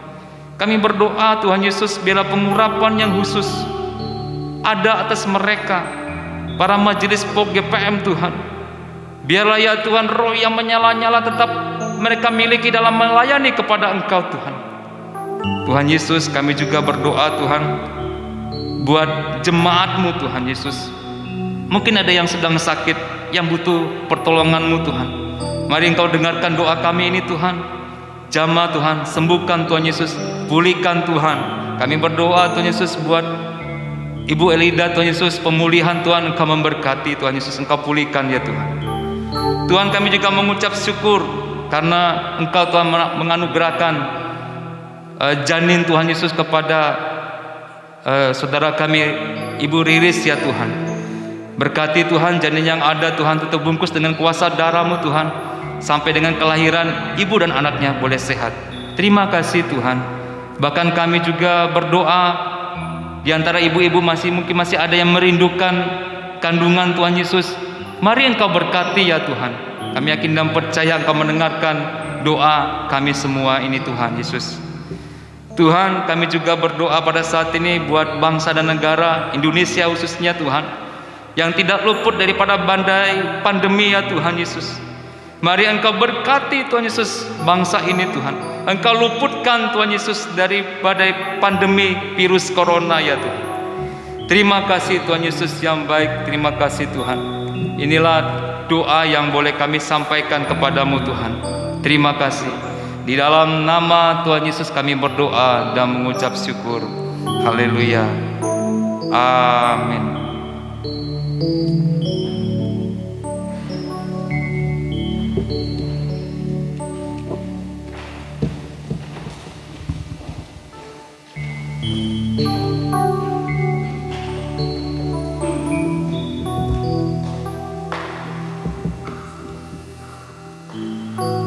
Kami berdoa Tuhan Yesus, biarlah pengurapan yang khusus ada atas mereka, para majelis POK GPM Tuhan. Biarlah ya Tuhan roh yang menyala-nyala tetap mereka miliki dalam melayani kepada Engkau Tuhan. Tuhan Yesus, kami juga berdoa Tuhan buat jemaat-Mu Tuhan Yesus. Mungkin ada yang sedang sakit, yang butuh pertolongan-Mu Tuhan. Mari Engkau dengarkan doa kami ini Tuhan. Jamah Tuhan, sembuhkan Tuhan Yesus, pulihkan Tuhan. Kami berdoa Tuhan Yesus buat Ibu Elida Tuhan Yesus, pemulihan Tuhan, Engkau memberkati Tuhan Yesus, Engkau pulihkan ya Tuhan. Tuhan, kami juga mengucap syukur karena Engkau Tuhan menganugerahkan janin Tuhan Yesus kepada saudara kami Ibu Riris ya Tuhan. Berkati Tuhan janin yang ada Tuhan, tutup bungkus dengan kuasa darah-Mu Tuhan, sampai dengan kelahiran ibu dan anaknya boleh sehat. Terima kasih Tuhan. Bahkan kami juga berdoa, di antara ibu-ibu mungkin masih ada yang merindukan kandungan Tuhan Yesus. Mari Engkau berkati ya Tuhan. Kami yakin dan percaya Engkau mendengarkan doa kami semua ini Tuhan Yesus. Tuhan, kami juga berdoa pada saat ini buat bangsa dan negara Indonesia khususnya Tuhan, yang tidak luput daripada badai pandemi ya Tuhan Yesus. Mari Engkau berkati Tuhan Yesus bangsa ini Tuhan. Engkau luputkan Tuhan Yesus dari badai pandemi virus corona ya Tuhan. Terima kasih Tuhan Yesus yang baik. Terima kasih Tuhan. Inilah doa yang boleh kami sampaikan kepadamu Tuhan. Terima kasih. Di dalam nama Tuhan Yesus kami berdoa dan mengucap syukur. Haleluya. Amin.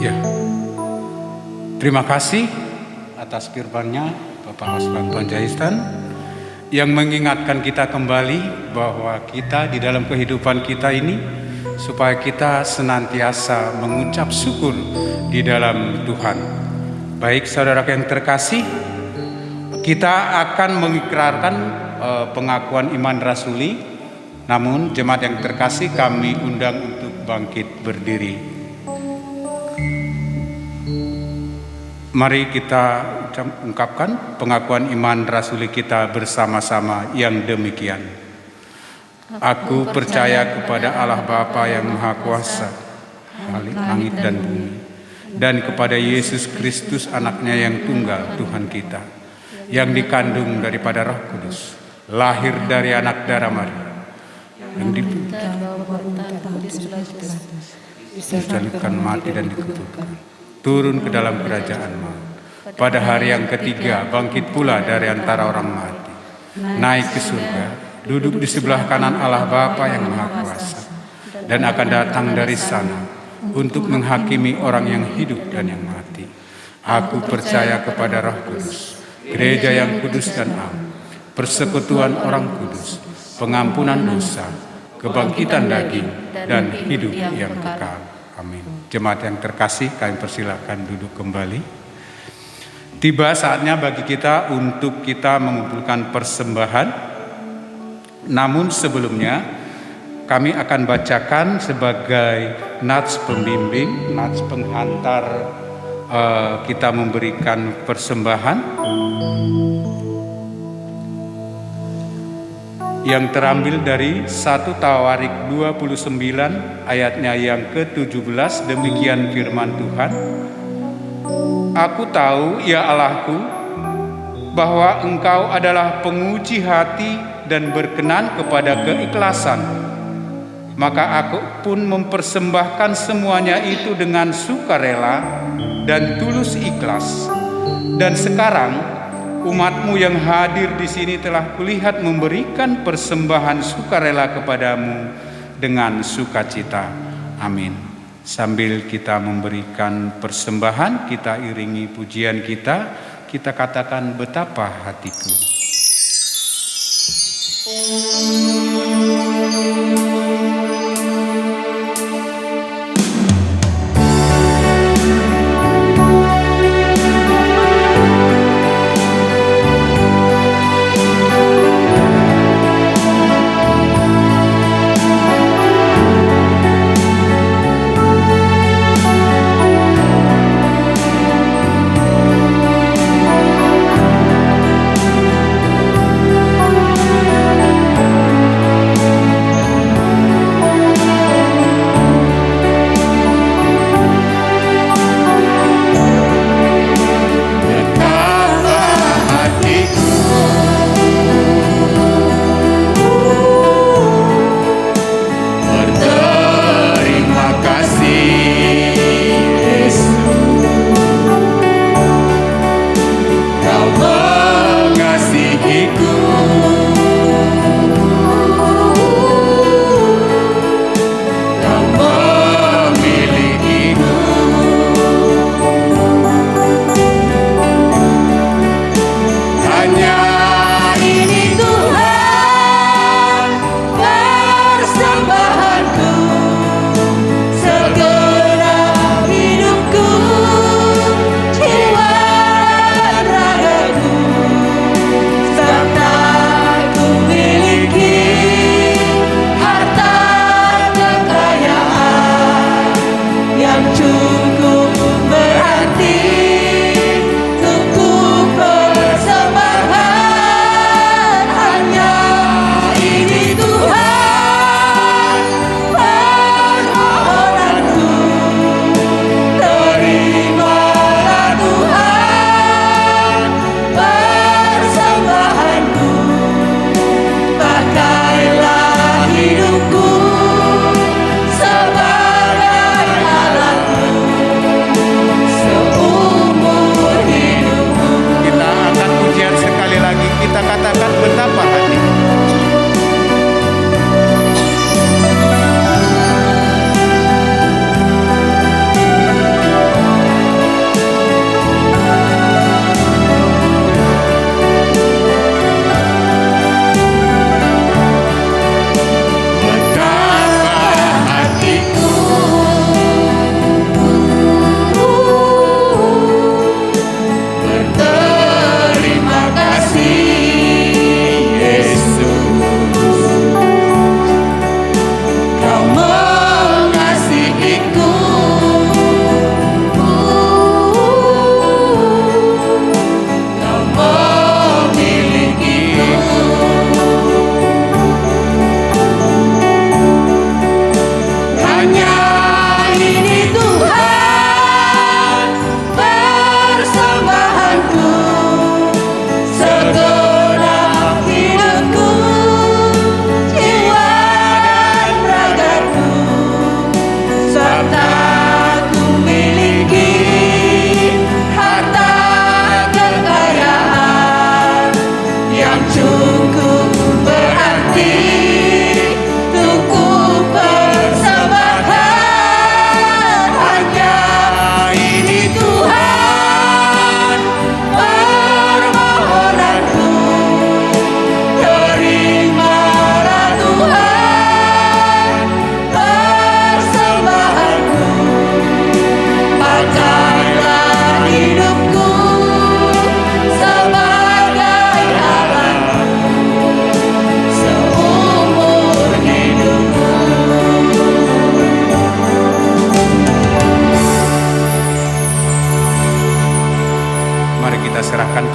Ya, terima kasih atas firman-Nya Bapak Osman Panjaitan yang mengingatkan kita kembali bahwa kita di dalam kehidupan kita ini supaya kita senantiasa mengucap syukur di dalam Tuhan. Baik saudara yang terkasih, kita akan mengikrarkan pengakuan iman rasuli. Namun jemaat yang terkasih, kami undang untuk bangkit berdiri. Mari kita ungkapkan pengakuan iman rasuli kita bersama-sama yang demikian. Aku percaya kepada Allah Bapa yang Maha Kuasa, langit dan bumi, dan kepada Yesus Kristus anaknya yang tunggal Tuhan kita, yang dikandung daripada Roh Kudus, lahir dari anak darah Maria, yang disalibkan, mati dan dikuburkan, turun ke dalam kerajaan maut. Pada hari yang ketiga bangkit pula dari antara orang mati, naik ke surga, duduk di sebelah kanan Allah Bapa yang Maha Kuasa, dan akan datang dari sana untuk menghakimi orang yang hidup dan yang mati. Aku percaya kepada Roh Kudus, gereja yang kudus dan am, persekutuan orang kudus, pengampunan dosa, kebangkitan daging, dan hidup yang kekal. Amin. Jemaat yang terkasih, kami persilakan duduk kembali. Tiba saatnya bagi kita untuk kita mengumpulkan persembahan. Namun sebelumnya kami akan bacakan sebagai nats pembimbing, nats penghantar kita memberikan persembahan yang terambil dari 1 Tawarik 29 ayatnya yang ke-17. Demikian firman Tuhan. Aku tahu, ya Allahku, bahwa Engkau adalah penguji hati dan berkenan kepada keikhlasan. Maka aku pun mempersembahkan semuanya itu dengan sukarela dan tulus ikhlas. Dan sekarang umatmu yang hadir di sini telah kulihat memberikan persembahan sukarela kepadamu dengan sukacita. Amin. Sambil kita memberikan persembahan, kita iringi pujian kita katakan betapa hatiku.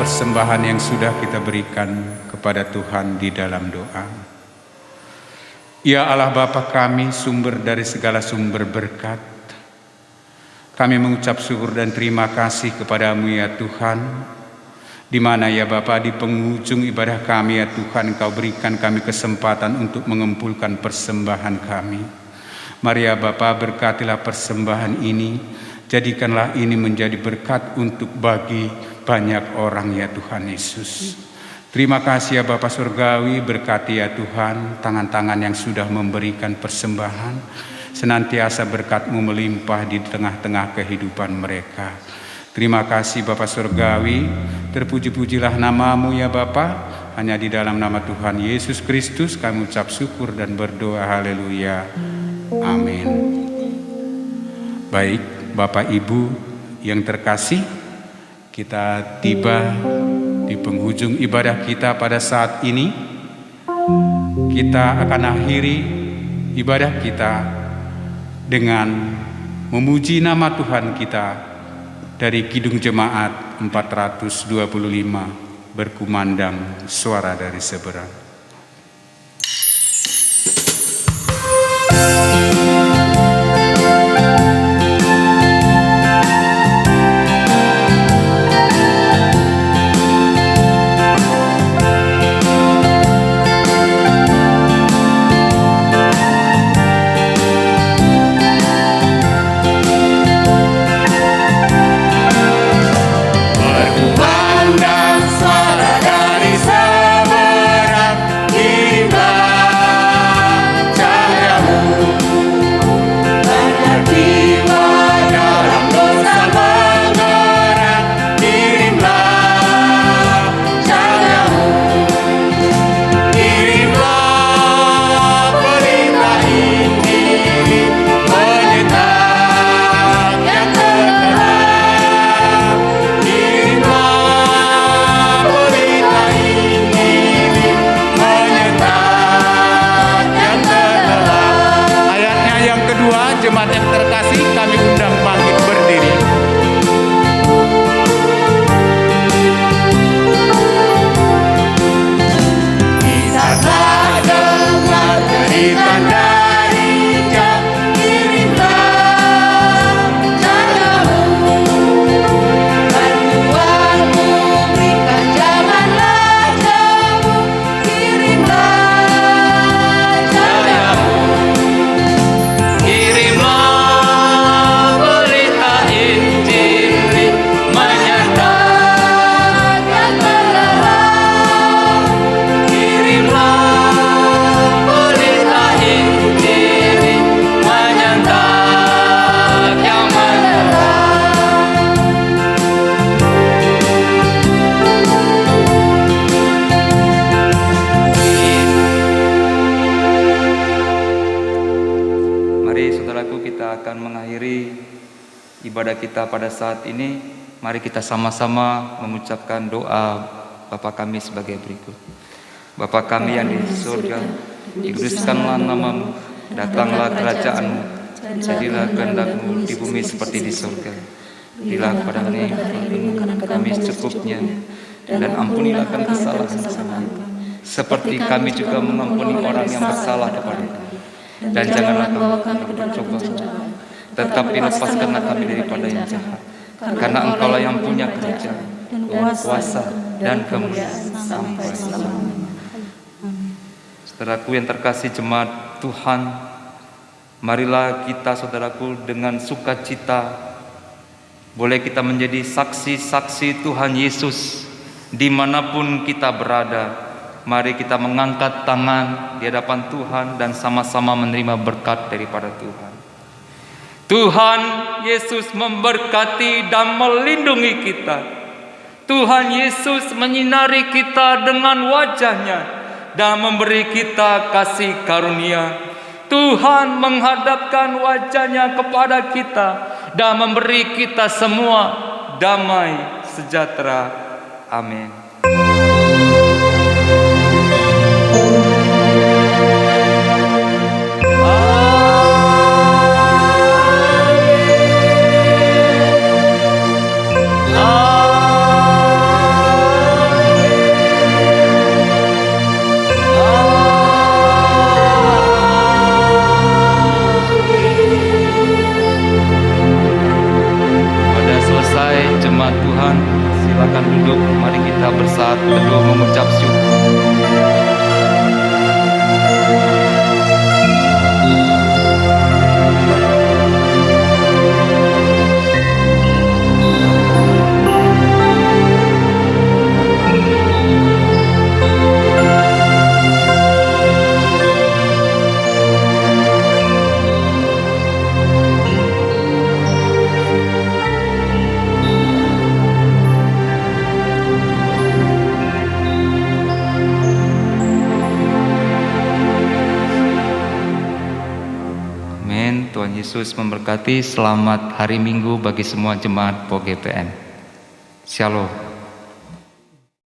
persembahan yang sudah kita berikan kepada Tuhan di dalam doa. Ya Allah Bapa kami, sumber dari segala sumber berkat, kami mengucap syukur dan terima kasih kepadamu ya Tuhan, di mana ya Bapa di penghujung ibadah kami ya Tuhan, Engkau berikan kami kesempatan untuk mengumpulkan persembahan kami. Mari ya Bapa, berkatilah persembahan ini, jadikanlah ini menjadi berkat untuk bagi banyak orang ya Tuhan Yesus. Terima kasih ya Bapa Surgawi, berkati ya Tuhan tangan-tangan yang sudah memberikan persembahan, senantiasa berkat-Mu melimpah di tengah-tengah kehidupan mereka. Terima kasih Bapa Surgawi, terpuji-pujilah nama-Mu ya Bapa. Hanya di dalam nama Tuhan Yesus Kristus kami ucap syukur dan berdoa, haleluya, amin. Baik Bapak Ibu yang terkasih, kita tiba di penghujung ibadah kita pada saat ini. Kita akan akhiri ibadah kita dengan memuji nama Tuhan kita dari Kidung Jemaat 425, berkumandang suara dari seberang. Jemaat yang terkasih, kami undang bangkit berdiri. Kita telah dengar cerita dari Jah, kirimlah cahayamu. Bantuanmu berikan, janganlah jauh, kirimlah cahayamu. Ibadah kita pada saat ini, mari kita sama-sama mengucapkan doa Bapa kami sebagai berikut. Bapa kami yang di surga, dikuduskanlah namamu, datanglah kerajaanmu, jadilah kehendak-Mu di bumi seperti di surga. Berilah kepada kami secukupnya, dan ampunilah kesalahan kami, seperti kami juga mengampuni orang yang bersalah kepada kami. Dan janganlah membawa kami ke dalam pencobaan, tetapi lepaskanlah kami daripada yang jahat, karena Engkaulah yang punya kerajaan, kuasa, dan kemuliaan sampai selamanya. Saudaraku yang terkasih jemaat Tuhan, marilah kita saudaraku dengan sukacita boleh kita menjadi saksi-saksi Tuhan Yesus dimanapun kita berada. Mari kita mengangkat tangan di hadapan Tuhan dan sama-sama menerima berkat daripada Tuhan. Tuhan Yesus memberkati dan melindungi kita. Tuhan Yesus menyinari kita dengan wajah-Nya dan memberi kita kasih karunia. Tuhan menghadapkan wajah-Nya kepada kita dan memberi kita semua damai sejahtera. Amin. Silakan duduk, mari kita bersatu teduh mengucap syukur. Amin. Tuhan Yesus memberkati. Selamat hari Minggu bagi semua jemaat POGPN. Shalom.